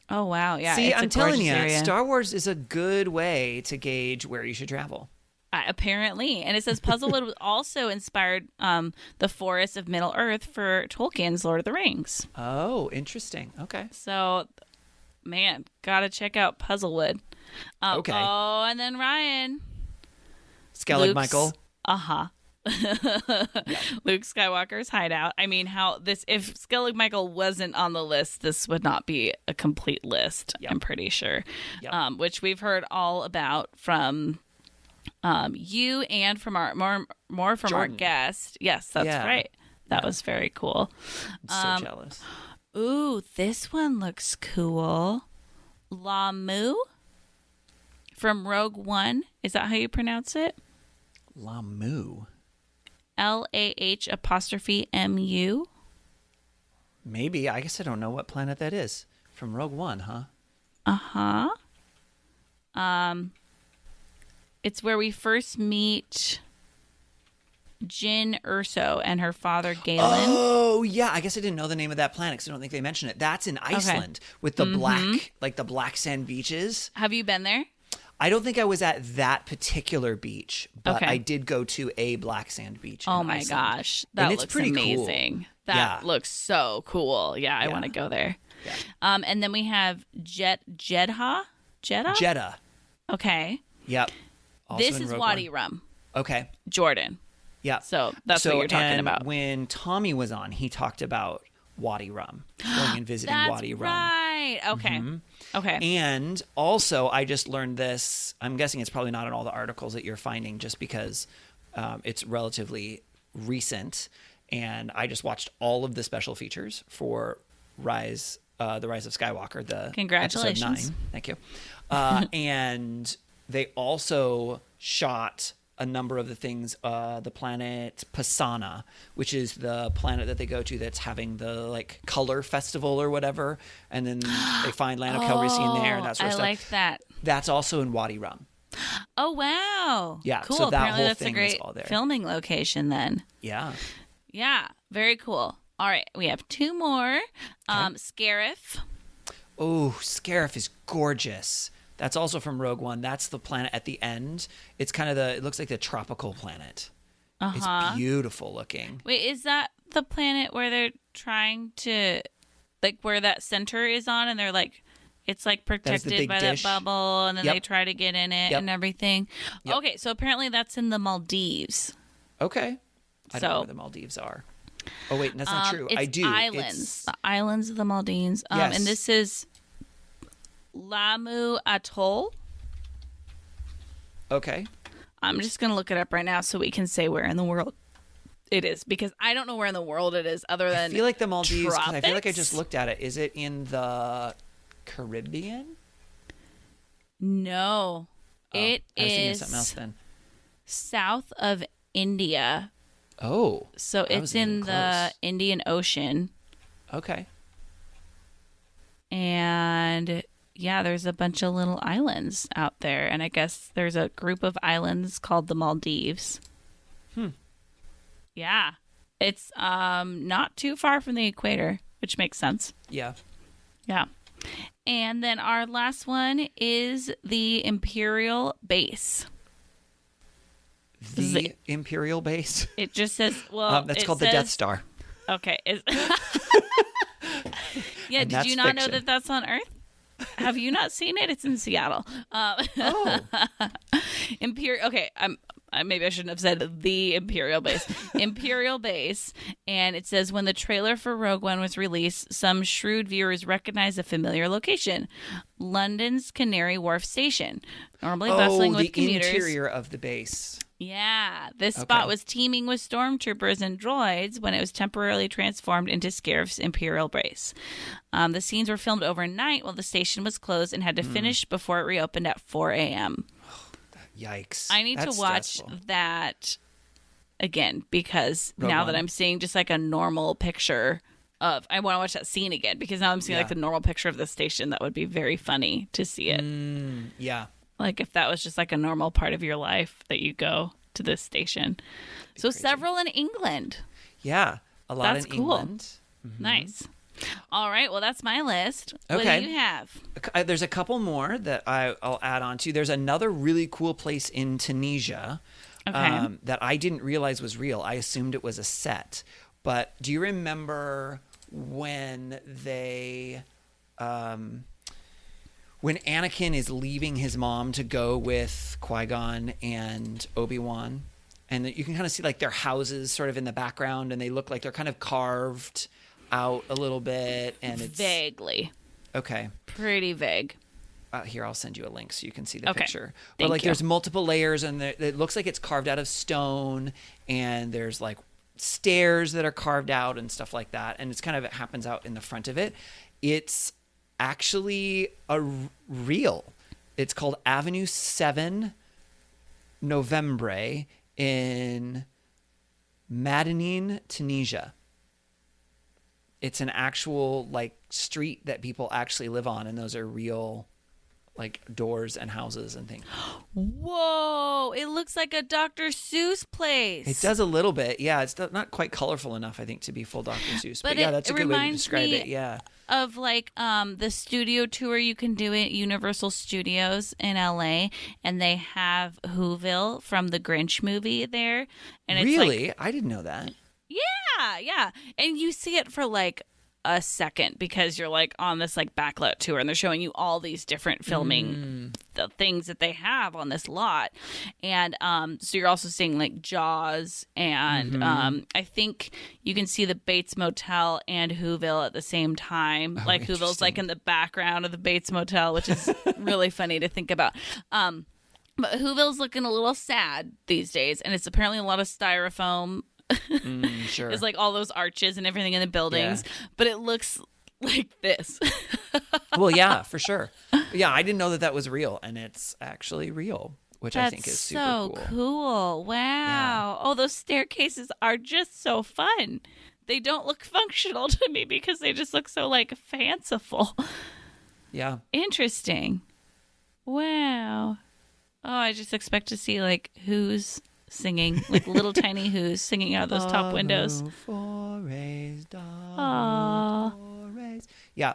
Oh wow, yeah. See, it's a I'm telling gorgeous you, area. Star Wars is a good way to gauge where you should travel. Apparently, and it says Puzzlewood was also inspired the forests of Middle Earth for Tolkien's Lord of the Rings. Oh, interesting. Okay. So, man, gotta check out Puzzlewood. Okay. Oh, and then Ryan. Skellig Luke's- Michael. Luke Skywalker's hideout. I mean, if Skellig Michael wasn't on the list, this would not be a complete list. Yep. I'm pretty sure. Yep. Which we've heard all about from you and from our more from our Jordan. guest. Yes, that's Yeah. right. That was very cool. I'm so jealous. Ooh, this one looks cool. Lamu from Rogue One. Is that how you pronounce it? Lamu. LAH''MU. Maybe. I guess I don't know what planet that is. From Rogue One, huh? Uh-huh. It's where we first meet Jyn Erso and her father Galen. Oh, yeah. I guess I didn't know the name of that planet because I don't think they mentioned it. That's in Iceland with the black, like the black sand beaches. Have you been there? I don't think I was at that particular beach, but Okay. I did go to a black sand beach. Oh in my Iceland. gosh. That And it's looks pretty cool. amazing. That Yeah. looks so cool. Yeah, I Yeah. want to go there. Yeah. And then we have Jeddah? Jeddah. Okay. Yep. Also This in is Rogue Wadi One. Rum, Okay. Jordan. Yeah. So that's what you're talking and about. When Tommy was on, he talked about Wadi Rum, going and visiting That's Wadi Rum. right. Okay. Okay. And also, I just learned this. I'm guessing it's probably not in all the articles that you're finding, just because it's relatively recent. And I just watched all of the special features for The Rise of Skywalker. The Congratulations. Episode 9. Thank you. And they also shot a number of the things, the planet Pisana, which is the planet that they go to that's having the like color festival or whatever, and then they find Lando Calrissian there and that sort of I stuff. like that. That's also in Wadi Rum. Oh wow. Yeah, Cool. so that Apparently whole that's a thing is great all there. filming location then. Yeah. Yeah. Very cool. All right. We have two more. Scarif. Oh, Scarif is gorgeous. That's also from Rogue One. That's the planet at the end. It's kind of it looks like the tropical planet. It's beautiful looking. Wait, is that the planet where they're trying to, like, where that center is on, and they're like, it's like protected big by dish. that bubble, and then Yep. they try to get in it Yep. and everything. Yep. Okay, so apparently that's in the Maldives. Okay. I don't know So- where the Maldives are. Oh, wait, that's not true. It's I do. islands. The islands of the Maldives. Yes. And this is Lamu Atoll. Okay. I'm just going to look it up right now so we can say where in the world it is, because I don't know where in the world it is other than I feel like the Maldives, 'cause I feel like I tropics? just looked at it. Is it in the Caribbean? No. It I was thinking of is something else then. south of India. Oh. So I it's wasn't even in the close. Indian Ocean. Okay. And yeah, there's a bunch of little islands out there. And I guess there's a group of islands called the Maldives. Yeah. It's not too far from the equator, which makes sense. Yeah. Yeah. And then our last one is the Imperial Base. The Imperial base. It just says, well, That's it called the Death says- Star. Okay. Yeah, And did you that's not know fiction. that that's on Earth? Have you not seen it? It's in Seattle. Oh. Imperial. Okay, maybe I shouldn't have said the Imperial Base. Imperial Base, and it says when the trailer for Rogue One was released, some shrewd viewers recognized a familiar location: London's Canary Wharf Station, normally bustling with the commuters. interior of the base. Yeah, this spot Okay. was teeming with stormtroopers and droids when it was temporarily transformed into Scarif's Imperial Base. The scenes were filmed overnight while the station was closed and had Hmm. to finish before it reopened at 4 a.m. Yikes. I need That's to watch stressful. that again, because Rogue now that One. I'm seeing just like a normal picture of, I want to watch that scene again, because now I'm seeing like Yeah. the normal picture of the station. That would be very funny to see it. Yeah. Like if that was just like a normal part of your life that you go to this station. So several in England. Yeah. A lot That's in cool. England. Nice. All right. Well, that's my list. What Okay. do you have? There's a couple more that I'll add on to. There's another really cool place in Tunisia Okay. that I didn't realize was real. I assumed it was a set. But do you remember when when Anakin is leaving his mom to go with Qui-Gon and Obi-Wan? And you can kind of see like their houses sort of in the background, and they look like they're kind of carved out a little bit. And it's Vaguely. okay. Pretty vague. Here, I'll send you a link so you can see the Okay. picture. Thank But like, you. there's multiple layers, and it looks like it's carved out of stone, and there's like stairs that are carved out and stuff like that. And it's kind of, it happens out in the front of it. It's actually real. It's called Avenue 7 Novembre in Madinine, Tunisia. It's an actual like street that people actually live on, and those are real like doors and houses and things. Whoa. It looks like a Dr. Seuss place. It does a little bit. Yeah, it's not quite colorful enough, I think, to be full Dr. Seuss. But, But yeah, it that's a good way to reminds describe me- it. Yeah. Of like the studio tour you can do at Universal Studios in LA, and they have Whoville from the Grinch movie there. And it's like, Really? I didn't know that. yeah. And you see it for like a second because you're like on this like backlot tour and they're showing you all these different filming the things that they have on this lot. And so you're also seeing like Jaws and I think you can see the Bates Motel and Whoville at the same time. Like Whoville's like in the background of the Bates Motel, which is really funny to think about. But Whoville's looking a little sad these days, and it's apparently a lot of styrofoam. Sure. It's like all those arches and everything in the buildings, but it looks like this. Well, yeah, for sure. Yeah, I didn't know that was real, and it's actually real, which I think is super so cool. Wow. Yeah. Oh, those staircases are just so fun. They don't look functional to me because they just look so like fanciful. Yeah. Interesting. Wow. Oh, I just expect to see like Who's singing, like little tiny Who's singing out of those top windows. Aww. Yeah.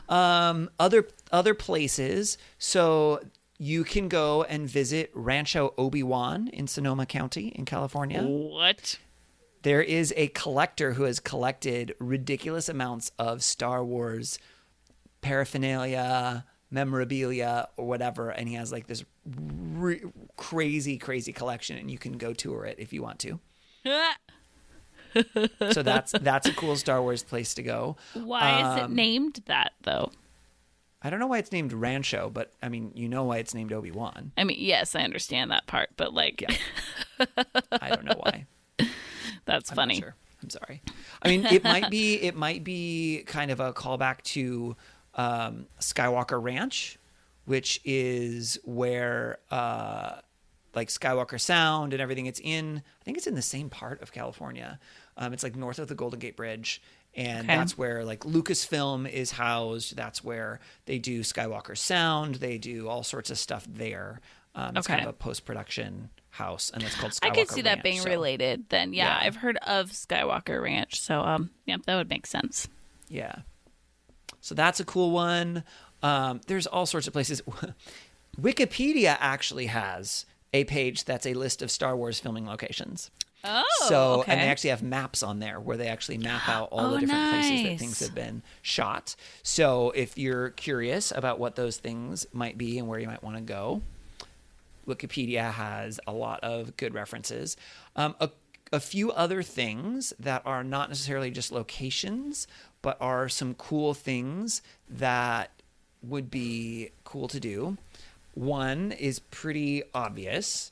Other places. So you can go and visit Rancho Obi-Wan in Sonoma County in California. What? There is a collector who has collected ridiculous amounts of Star Wars paraphernalia, memorabilia, or whatever, and he has like this crazy collection, and you can go tour it if you want to. So that's a cool Star Wars place to go. Why is it named that though? I don't know why it's named Rancho, but I mean, you know why it's named Obi-Wan. I mean, yes, I understand that part, but like, Yeah. I don't know why. that's I'm funny. not sure. I'm sorry. I mean, it might be kind of a callback to Skywalker Ranch, which is where like Skywalker Sound and everything. It's in, I think it's in the same part of California. It's like north of the Golden Gate Bridge, and that's where like Lucasfilm is housed. That's where they do Skywalker Sound. They do all sorts of stuff there. It's kind of a post-production house, and it's called Skywalker I could see that Ranch, being so- related then. Yeah, Yeah. I've heard of Skywalker Ranch, so yeah, that would make sense. Yeah. So that's a cool one. There's all sorts of places. Wikipedia actually has a page that's a list of Star Wars filming locations. Oh, So, okay. and they actually have maps on there where they actually map out all the different places that things have been shot. So if you're curious about what those things might be and where you might want to go, Wikipedia has a lot of good references. A few other things that are not necessarily just locations, but are some cool things that would be cool to do. One is pretty obvious,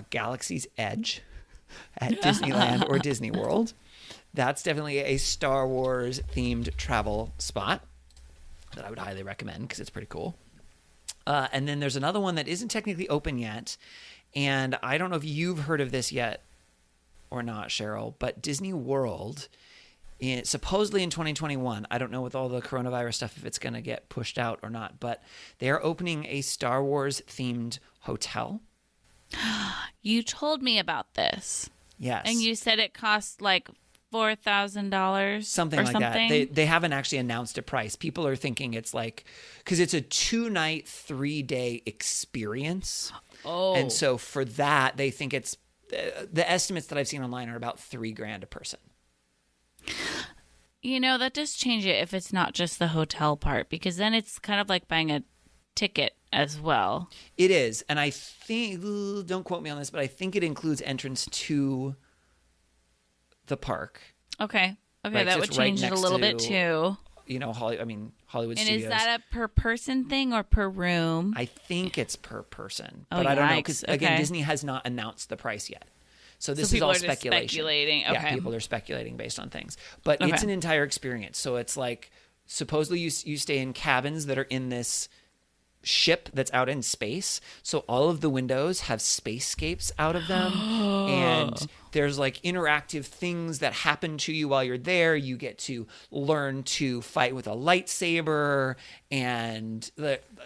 Galaxy's Edge at Disneyland or Disney World. That's definitely a Star Wars themed travel spot that I would highly recommend because it's pretty cool. And then there's another one that isn't technically open yet, and I don't know if you've heard of this yet or not, Cheryl, but Disney World, supposedly in 2021, I don't know with all the coronavirus stuff if it's going to get pushed out or not, but they are opening a Star Wars themed hotel. You told me about this. Yes. And you said it cost like $4,000, something or like that. They haven't actually announced a price. People are thinking it's like, because it's a 2-night, 3-day experience. Oh, And so for that, they think it's, the estimates that I've seen online are about $3,000 a person. you know, that does change it if it's not just the hotel part, because then it's kind of like buying a ticket as well. It is. And I think, don't quote me on this, but I think it includes entrance to the park. Okay. Okay, Right, that so would it's right change it a next little bit to- too. You know, Hollywood And Studios. is that a per person thing or per room? I think it's per person. Oh, But I don't know, yikes. because again, Okay. Disney has not announced the price yet. So this is people all are just speculation. speculating. Yeah, Okay. people are speculating based on things. But Okay. it's an entire experience. So it's like, supposedly you stay in cabins that are in this ship that's out in space. So all of the windows have spacescapes out of them. And there's like interactive things that happen to you while you're there. You get to learn to fight with a lightsaber. And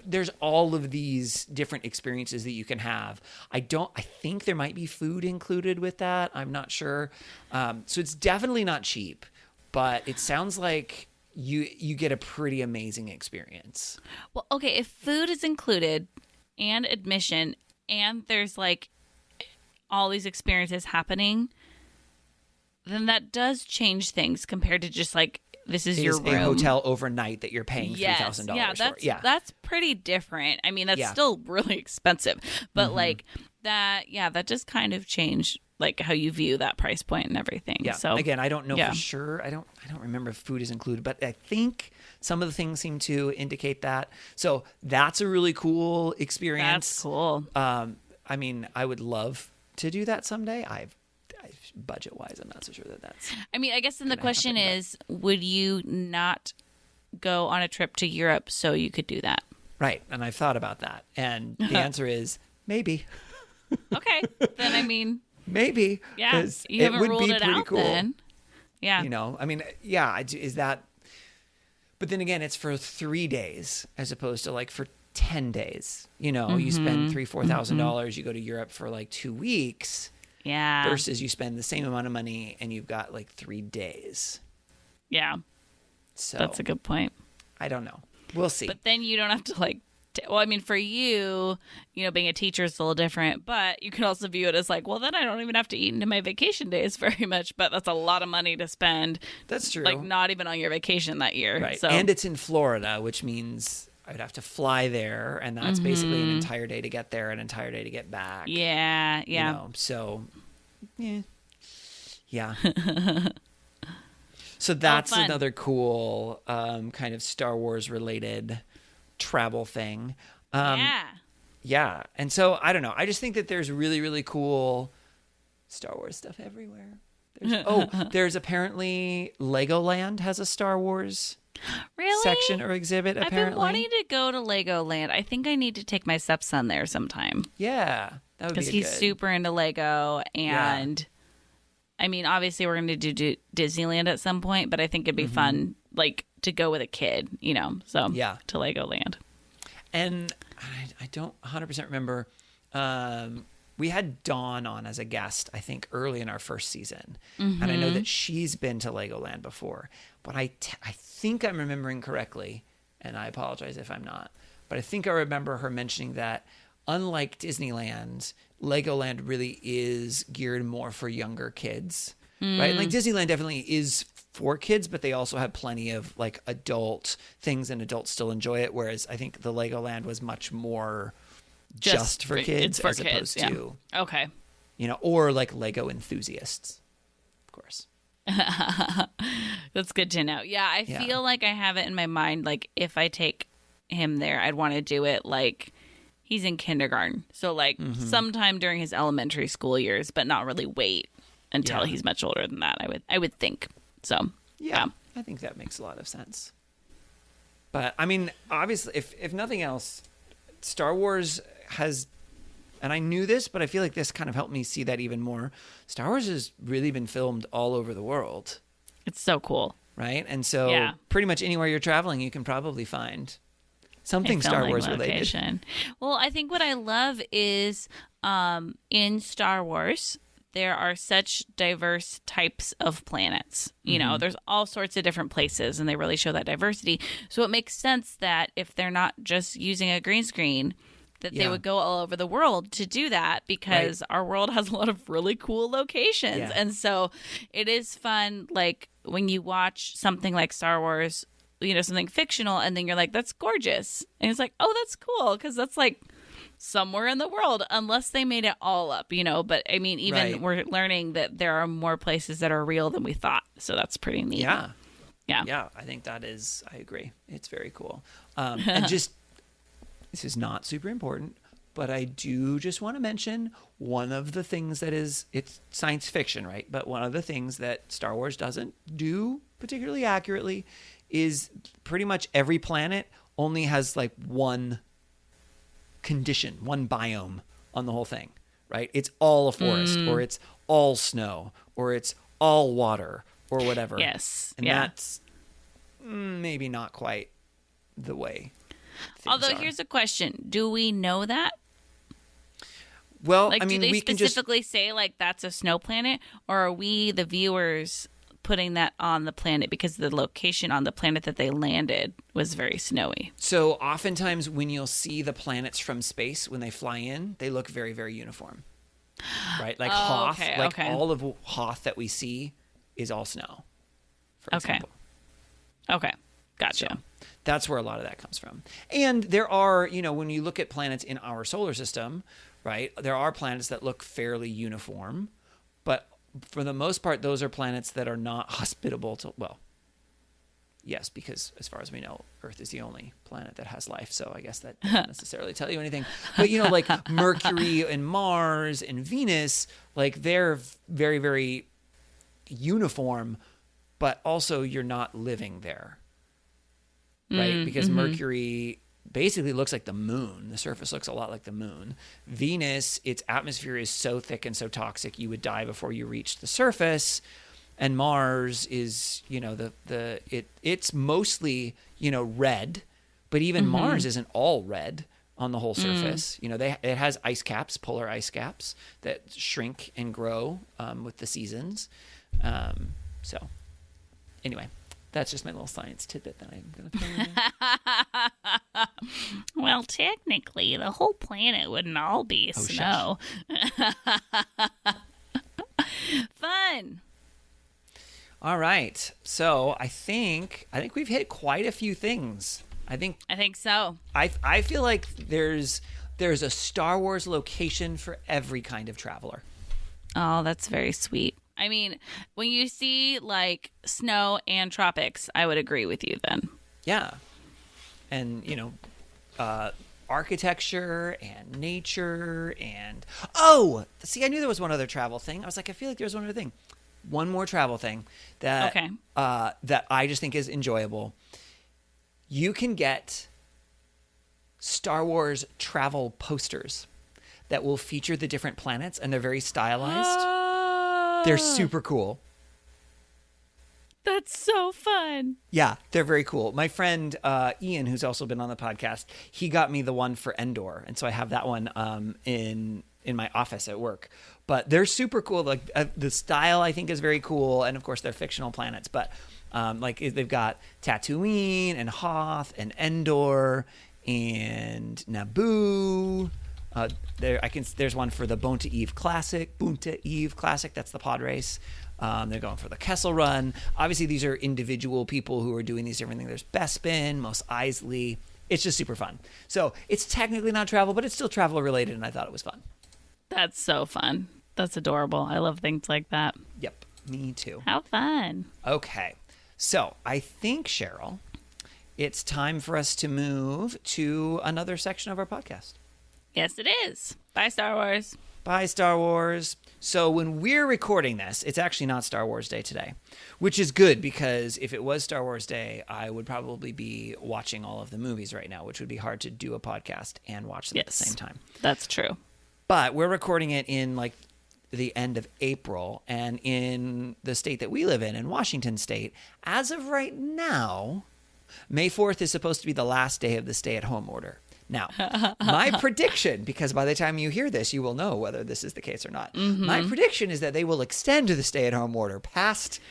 there's all of these different experiences that you can have. I think there might be food included with that. I'm not sure. So it's definitely not cheap, but it sounds like you get a pretty amazing experience. Well, okay, if food is included and admission and there's like all these experiences happening, then that does change things compared to just like this is It your is room. a hotel overnight that you're paying $3,000 yeah, for. that's pretty different. I mean, that's Yeah. still really expensive, but like that just kind of changed like how you view that price point and everything. Yeah. So Again, I don't know yeah. for sure. I don't remember if food is included, but I think some of the things seem to indicate that. So that's a really cool experience. That's cool. I mean, I would love to do that someday. Budget wise, I'm not so sure that that's. I mean, I guess then the gonna question happen, but- is, would you not go on a trip to Europe so you could do that? Right. And I've thought about that. And the answer is maybe. Okay. Then I mean, Maybe. yeah, 'cause you haven't would ruled be it pretty out cool. then. Yeah. You know, I mean, yeah, is that. But then again, it's for 3 days as opposed to like for 10 days. You know, you spend $3,000-$4,000, you go to Europe for like 2 weeks Yeah. versus you spend the same amount of money and you've got like 3 days. Yeah. So That's a good point. I don't know. We'll see. But then you don't have to like, well, I mean, for you, you know, being a teacher is a little different, but you can also view it as like, well, then I don't even have to eat into my vacation days very much, but that's a lot of money to spend. That's true. Like not even on your vacation that year. Right. So, And it's in Florida, which means I would have to fly there, and that's basically an entire day to get there, an entire day to get back. yeah. Yeah. You know, so, yeah. So that's fun. another cool kind of Star Wars related travel thing. Yeah. Yeah. And so, I don't know. I just think that there's really, really cool Star Wars stuff everywhere. There's apparently Legoland has a Star Wars Really? section or exhibit, I've apparently. been wanting to go to Legoland. I think I need to take my stepson there sometime Yeah. That would be because he's good. super into Lego. And I mean, obviously, we're going to do Disneyland at some point, but I think it'd be fun, like, to go with a kid, you know? So, Yeah. to Legoland. And I don't 100% remember. We had Dawn on as a guest, I think, early in our first season. And I know that she's been to Legoland before. But I think I'm remembering correctly, and I apologize if I'm not, but I think I remember her mentioning that unlike Disneyland, Legoland really is geared more for younger kids, right? Like Disneyland definitely is for kids, but they also have plenty of like adult things and adults still enjoy it. Whereas I think the Legoland was much more just for kids it's for as kids, opposed to, Okay. you know, or like Lego enthusiasts, of course. That's good to know. Yeah, I Yeah. feel like I have it in my mind. Like, if I take him there, I'd want to do it like he's in kindergarten. So, like, sometime during his elementary school years, but not really wait until Yeah. he's much older than that, I would think. So, Yeah, I think that makes a lot of sense. But I mean, obviously, if nothing else, Star Wars has, and I knew this, but I feel like this kind of helped me see that even more. Star Wars has really been filmed all over the world, it's so cool. right? And so Yeah. pretty much anywhere you're traveling, you can probably find something A Star filming Wars related. location. Well, I think what I love is in Star Wars, there are such diverse types of planets. You know, there's all sorts of different places, and they really show that diversity. So it makes sense that if they're not just using a green screen, that they Yeah. would go all over the world to do that, because our world has a lot of really cool locations. Yeah. And so it is fun, like when you watch something like Star Wars, you know, something fictional, and then you're like, that's gorgeous. And it's like, oh, that's cool, because that's like somewhere in the world, unless they made it all up, you know. But I mean, even Right. we're learning that there are more places that are real than we thought. So that's pretty neat. Yeah. Yeah. Yeah, I think that is, I agree. It's very cool. And just, this is not super important, but I do just want to mention one of the things that is, it's science fiction, right? But one of the things that Star Wars doesn't do particularly accurately is pretty much every planet only has like one condition, one biome on the whole thing, right? It's all a forest, or it's all snow, or it's all water, or whatever. Yes. And yeah. that's maybe not quite the way things Although are. here's a question: do we know that? Well, Like, I mean, do they we can just specifically say like that's a snow planet, or are we the viewers putting that on the planet because the location on the planet that they landed was very snowy? so oftentimes when you'll see the planets from space when they fly in, they look very, very uniform, right? Like Hoth, okay, like okay. all of Hoth that we see is all snow, for Okay. example. Okay. Gotcha. That's where a lot of that comes from. And there are, when you look at planets in our solar system, right, there are planets that look fairly uniform, but for the most part, those are planets that are not hospitable to, well, yes, because as far as we know, Earth is the only planet that has life. So I guess that doesn't necessarily tell you anything. But, like Mercury and Mars and Venus, like they're very, very uniform, but also you're not living there. Right? Because Mercury basically looks like the moon. The surface looks a lot like the moon. Venus, its atmosphere is so thick and so toxic you would die before you reached the surface. And Mars is, it's mostly, red, but even Mars isn't all red on the whole surface. It has ice caps, polar ice caps that shrink and grow with the seasons. So anyway. That's just my little science tidbit that I'm going to throw in there. Well, technically, the whole planet wouldn't all be snow. Fun. All right. So I think we've hit quite a few things. I think so. I feel like there's a Star Wars location for every kind of traveler. Oh, that's very sweet. I mean, when you see like snow and tropics, I would agree with you then. Yeah. And, architecture and nature and... Oh! See, I knew there was one other travel thing. I was like, I feel like there's one other thing. One more travel thing that, that I just think is enjoyable. You can get Star Wars travel posters that will feature the different planets, and they're very stylized. They're super cool. That's so fun. Yeah, they're very cool. My friend Ian, who's also been on the podcast, he got me the one for Endor, and so I have that one in my office at work. But they're super cool. Like the style, I think, is very cool, and of course, they're fictional planets. But they've got Tatooine and Hoth and Endor and Naboo. There's one for the Boonta Eve Classic. That's the pod race. They're going for the Kessel Run. Obviously, these are individual people who are doing these different things. There's Bespin, Mos Eisley. It's just super fun. So it's technically not travel, but it's still travel related, and I thought it was fun. That's so fun. That's adorable. I love things like that. Yep, me too. How fun. Okay, so I think, Cheryl, it's time for us to move to another section of our podcast. Yes, it is. Bye, Star Wars. Bye, Star Wars. So when we're recording this, it's actually not Star Wars Day today, which is good because if it was Star Wars Day, I would probably be watching all of the movies right now, which would be hard to do a podcast and watch them at the same time. That's true. But we're recording it in like the end of April, and in the state that we live in Washington State, as of right now, May 4th is supposed to be the last day of the stay-at-home order. Now, my prediction, because by the time you hear this, you will know whether this is the case or not. My prediction is that they will extend the stay-at-home order past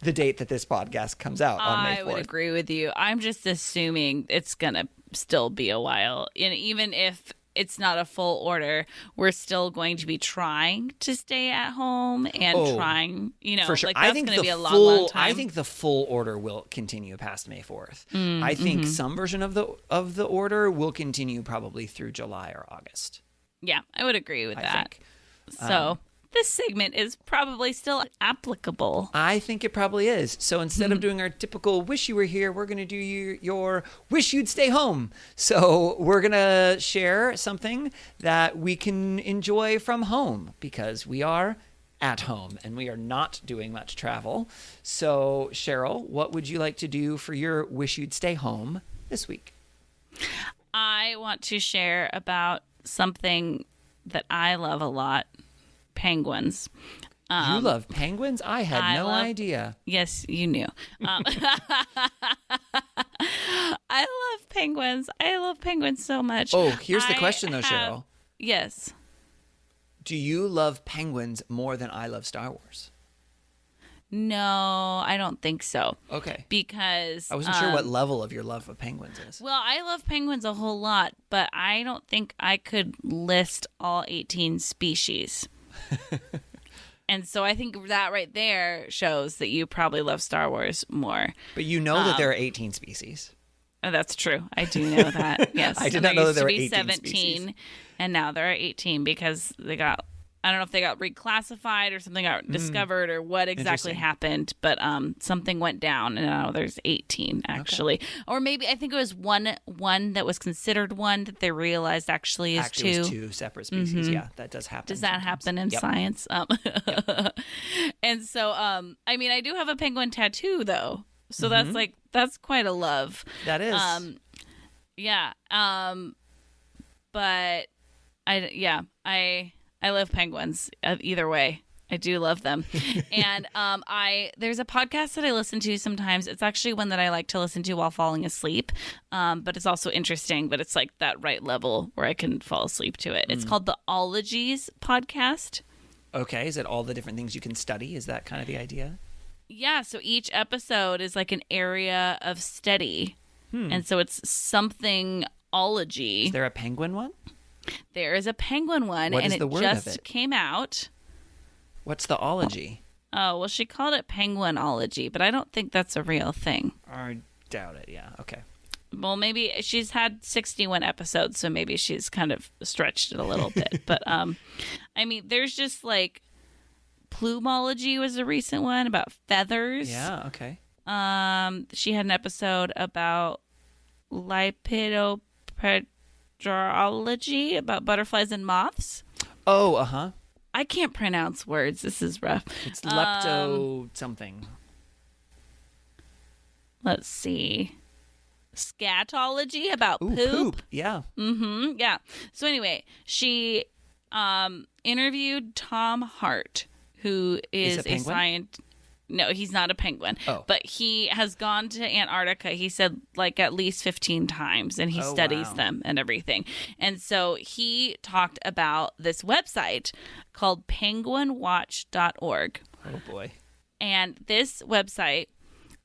the date that this podcast comes out on May 4th. I would agree with you. I'm just assuming it's going to still be a while. And even if it's not a full order, we're still going to be trying to stay at home and trying, for sure. like that's going to be a long, long time. I think the full order will continue past May 4th. I think some version of the order will continue probably through July or August. Yeah, I would agree with that. Think. So this segment is probably still applicable. I think it probably is. So instead of doing our typical wish you were here, we're going to do your wish you'd stay home. So we're going to share something that we can enjoy from home because we are at home and we are not doing much travel. So Cheryl, what would you like to do for your wish you'd stay home this week? I want to share about something that I love a lot. Penguins. You love penguins? I had no idea. Yes, you knew. I love penguins. I love penguins so much. Oh, here's the question though, Cheryl. Yes. Do you love penguins more than I love Star Wars? No, I don't think so. Okay. Because I wasn't sure what level of your love of penguins is. Well, I love penguins a whole lot, but I don't think I could list all 18 species. And so I think that right there shows that you probably love Star Wars more. But you know that there are 18 species. Oh, that's true. I do know that. Yes. I did And not know that there were used to 18 be 17, species. and now there are 18 because they got. I don't know if they got reclassified or something got discovered or what exactly Interesting. happened, but something went down, and now there's 18 actually, or maybe I think it was one that was considered one that they realized actually is Actually, it two. was 2 separate species. Yeah, that does happen. Does that sometimes. happen in Yep. science? And so, I mean, I do have a penguin tattoo though, so that's quite a love. That is. Yeah. But I love penguins either way. I do love them. And there's a podcast that I listen to sometimes. It's actually one that I like to listen to while falling asleep. But it's also interesting, but it's like that right level where I can fall asleep to it. It's called the Ologies podcast. Okay, is it all the different things you can study? Is that kind of the idea? Yeah, so each episode is like an area of study. And so it's something ology. Is there a penguin one? There is a penguin one, What and is the it word of just it? came out. What's the ology? Oh, well, she called it penguinology, but I don't think that's a real thing. I doubt it. Yeah. Okay. Well, maybe she's had 61 episodes, so maybe she's kind of stretched it a little bit. But, I mean, there's just like plumology was a recent one about feathers. Yeah. Okay. She had an episode about lepidopterology, about butterflies and moths. Oh, uh-huh. I can't pronounce words. This is rough. It's lepto something. Let's see. Scatology about Ooh, poop. Yeah. Yeah. So anyway, she interviewed Tom Hart, who is a penguin? scientist. No, he's not a penguin. Oh. But he has gone to Antarctica, he said, like at least 15 times, and he Oh, studies wow. them and everything. And so he talked about this website called penguinwatch.org. Oh, boy. And this website,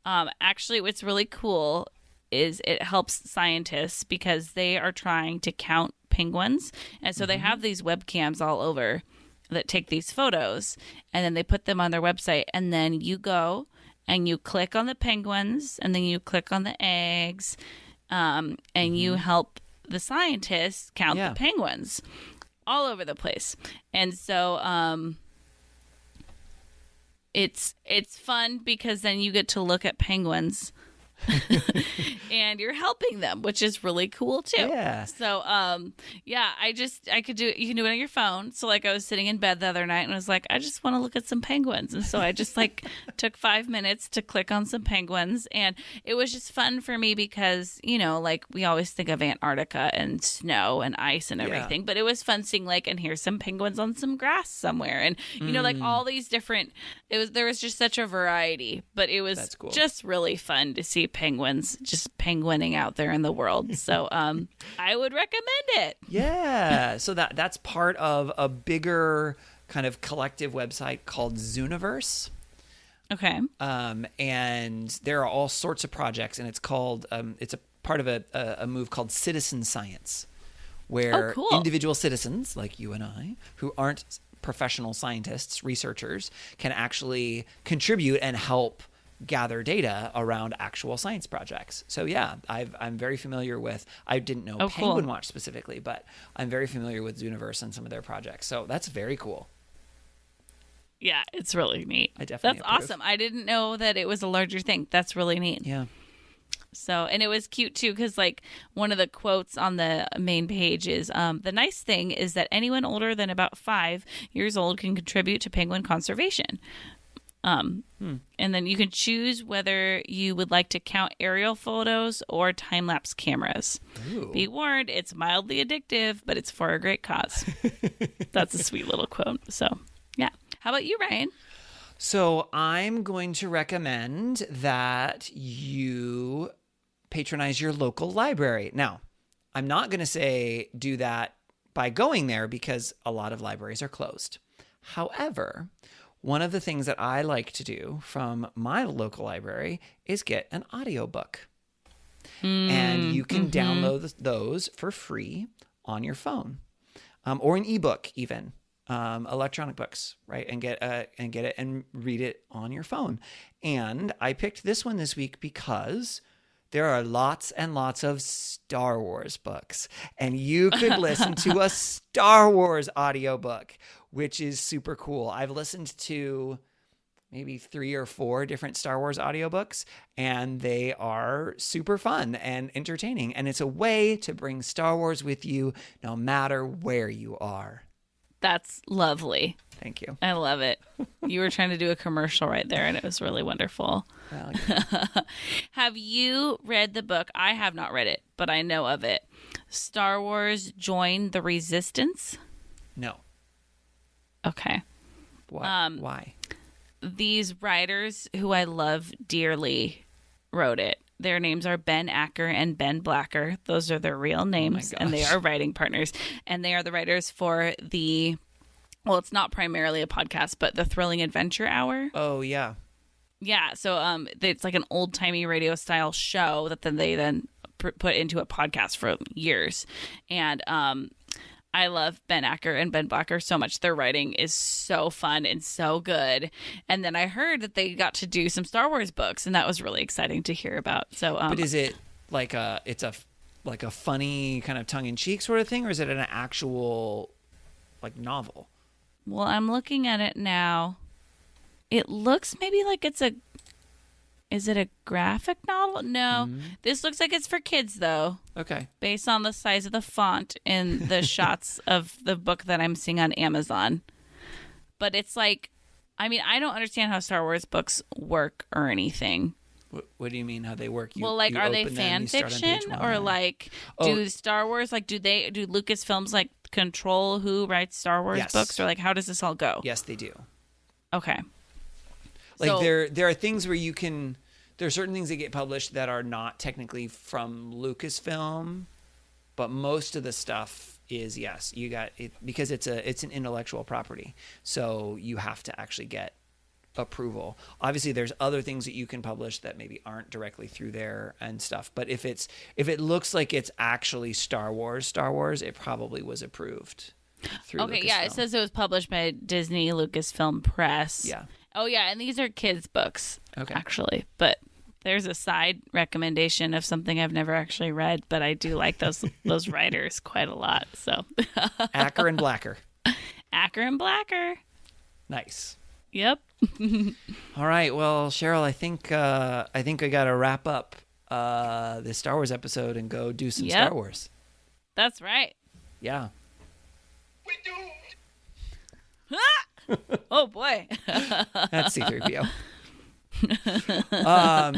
actually, what's really cool is it helps scientists because they are trying to count penguins. And so they have these webcams all over that take these photos, and then they put them on their website. And then you go and you click on the penguins, and then you click on the eggs, and you help the scientists count Yeah. the penguins all over the place. And so it's fun because then you get to look at penguins and you're helping them, which is really cool too. Yeah. So yeah, I could do it. You can do it on your phone. So like I was sitting in bed the other night and I was like, I just want to look at some penguins. And so I just like took 5 minutes to click on some penguins, and it was just fun for me because, you know, like we always think of Antarctica and snow and ice and Yeah. everything, but it was fun seeing like, and here's some penguins on some grass somewhere. And you know, like all these different, there was just such a variety, but it was That's cool. just really fun to see penguins just penguining out there in the world. So I would recommend it. Yeah. So that's part of a bigger kind of collective website called Zooniverse. Okay. And there are all sorts of projects, and it's called it's a part of a move called citizen science, where Oh, cool. individual citizens like you and I, who aren't professional scientists, researchers, can actually contribute and help gather data around actual science projects. So yeah, I'm very familiar with, I didn't know Oh, cool. Penguin Watch specifically, but I'm very familiar with Zooniverse and some of their projects. So that's very cool. Yeah, it's really neat. I definitely That's approve. awesome. I didn't know that it was a larger thing. That's really neat. Yeah. So, and it was cute too, because like one of the quotes on the main page is, the nice thing is that anyone older than about 5 years old can contribute to penguin conservation. And then you can choose whether you would like to count aerial photos or time-lapse cameras. Ooh. Be warned, it's mildly addictive, but it's for a great cause. That's a sweet little quote. So, yeah. How about you, Ryan? So I'm going to recommend that you patronize your local library. Now, I'm not going to say do that by going there because a lot of libraries are closed. However, one of the things that I like to do from my local library is get an audiobook. And you can download those for free on your phone, or an ebook even. electronic books, right? And get it and read it on your phone. And I picked this one this week because there are lots and lots of Star Wars books, and you could listen to a Star Wars audiobook, which is super cool. I've listened to maybe 3 or 4 different Star Wars audiobooks, and they are super fun and entertaining. And it's a way to bring Star Wars with you no matter where you are. That's lovely. Thank you. I love it. You were trying to do a commercial right there, and it was really wonderful. Well, yeah. Have you read the book? I have not read it, but I know of it. Star Wars Join the Resistance? No. Okay. Why? These writers who I love dearly wrote it. Their names are Ben Acker and Ben Blacker. Those are their real names, and they are writing partners. And they are the writers for it's not primarily a podcast, but the Thrilling Adventure Hour. Oh, yeah. Yeah, so it's like an old-timey radio-style show that they put into a podcast for years. And I love Ben Acker and Ben Blacker so much. Their writing is so fun and so good. And then I heard that they got to do some Star Wars books, and that was really exciting to hear about. So, But is it like a funny kind of tongue-in-cheek sort of thing, or is it an actual like novel? Well, I'm looking at it now. It looks maybe like is it a graphic novel? No. This looks like it's for kids, though. Okay. Based on the size of the font in the shots of the book that I'm seeing on Amazon. But it's like, I mean, I don't understand how Star Wars books work or anything. What do you mean how they work? Are they fan fiction or like do Star Wars, like do Lucasfilms like control who writes Star Wars books, or like how does this all go? Yes, they do. Okay. Like So- there are things where there are certain things that get published that are not technically from Lucasfilm, but most of the stuff is, yes, you got it because it's an intellectual property. So you have to actually get approval. Obviously there's other things that you can publish that maybe aren't directly through there and stuff. But if it looks like it's actually Star Wars, it probably was approved through Okay, yeah, it Lucasfilm. says it was published by Disney Lucasfilm Press. Yeah. Oh, yeah, and these are kids' books, Okay. actually. But there's a side recommendation of something I've never actually read, but I do like those writers quite a lot. So Acker and Blacker. Acker and Blacker. Nice. Yep. All right. Well, Cheryl, I think I got to wrap up this Star Wars episode and go do some Yep. Star Wars. That's right. Yeah. We doomed! Oh, boy. That's C-3PO.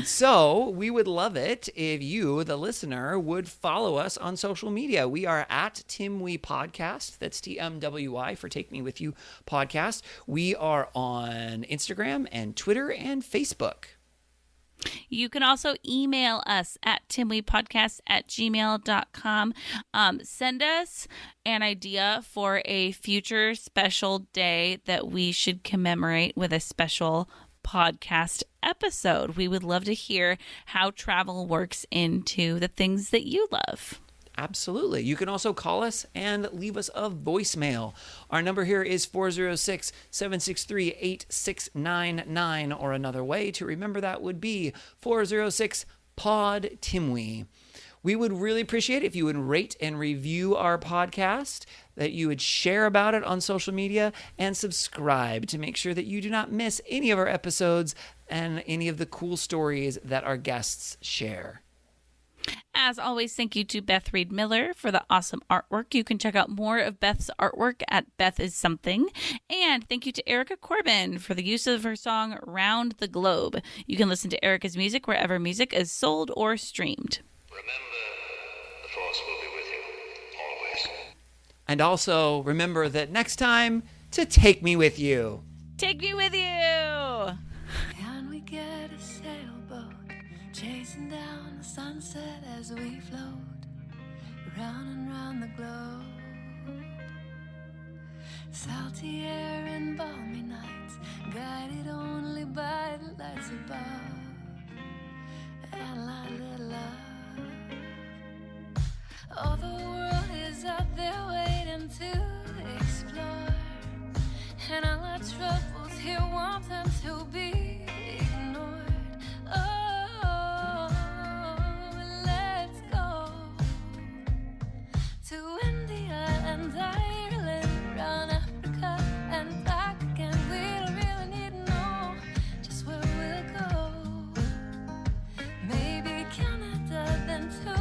So we would love it if you, the listener, would follow us on social media. We are at TimWee Podcast. That's TMWI for Take Me With You Podcast. We are on Instagram and Twitter and Facebook. You can also email us at timwepodcast@gmail.com. Send us an idea for a future special day that we should commemorate with a special podcast episode. We would love to hear how travel works into the things that you love. Absolutely. You can also call us and leave us a voicemail. Our number here is 406-763-8699, or another way to remember that would be 406-POD-TIMWE. We would really appreciate it if you would rate and review our podcast, that you would share about it on social media, and subscribe to make sure that you do not miss any of our episodes and any of the cool stories that our guests share. As always, thank you to Beth Reed Miller for the awesome artwork. You can check out more of Beth's artwork at Beth Is Something. And thank you to Erica Corbin for the use of her song Round the Globe. You can listen to Erica's music wherever music is sold or streamed. Remember, the Force will be with you, always. And also remember that next time to take me with you. Take me with you! Can we get a sailboat chasing down the sunset as we float round and round the globe? Salty air and balmy nights, guided only by the lights above, and light little love. Oh, the world is out there waiting to explore. until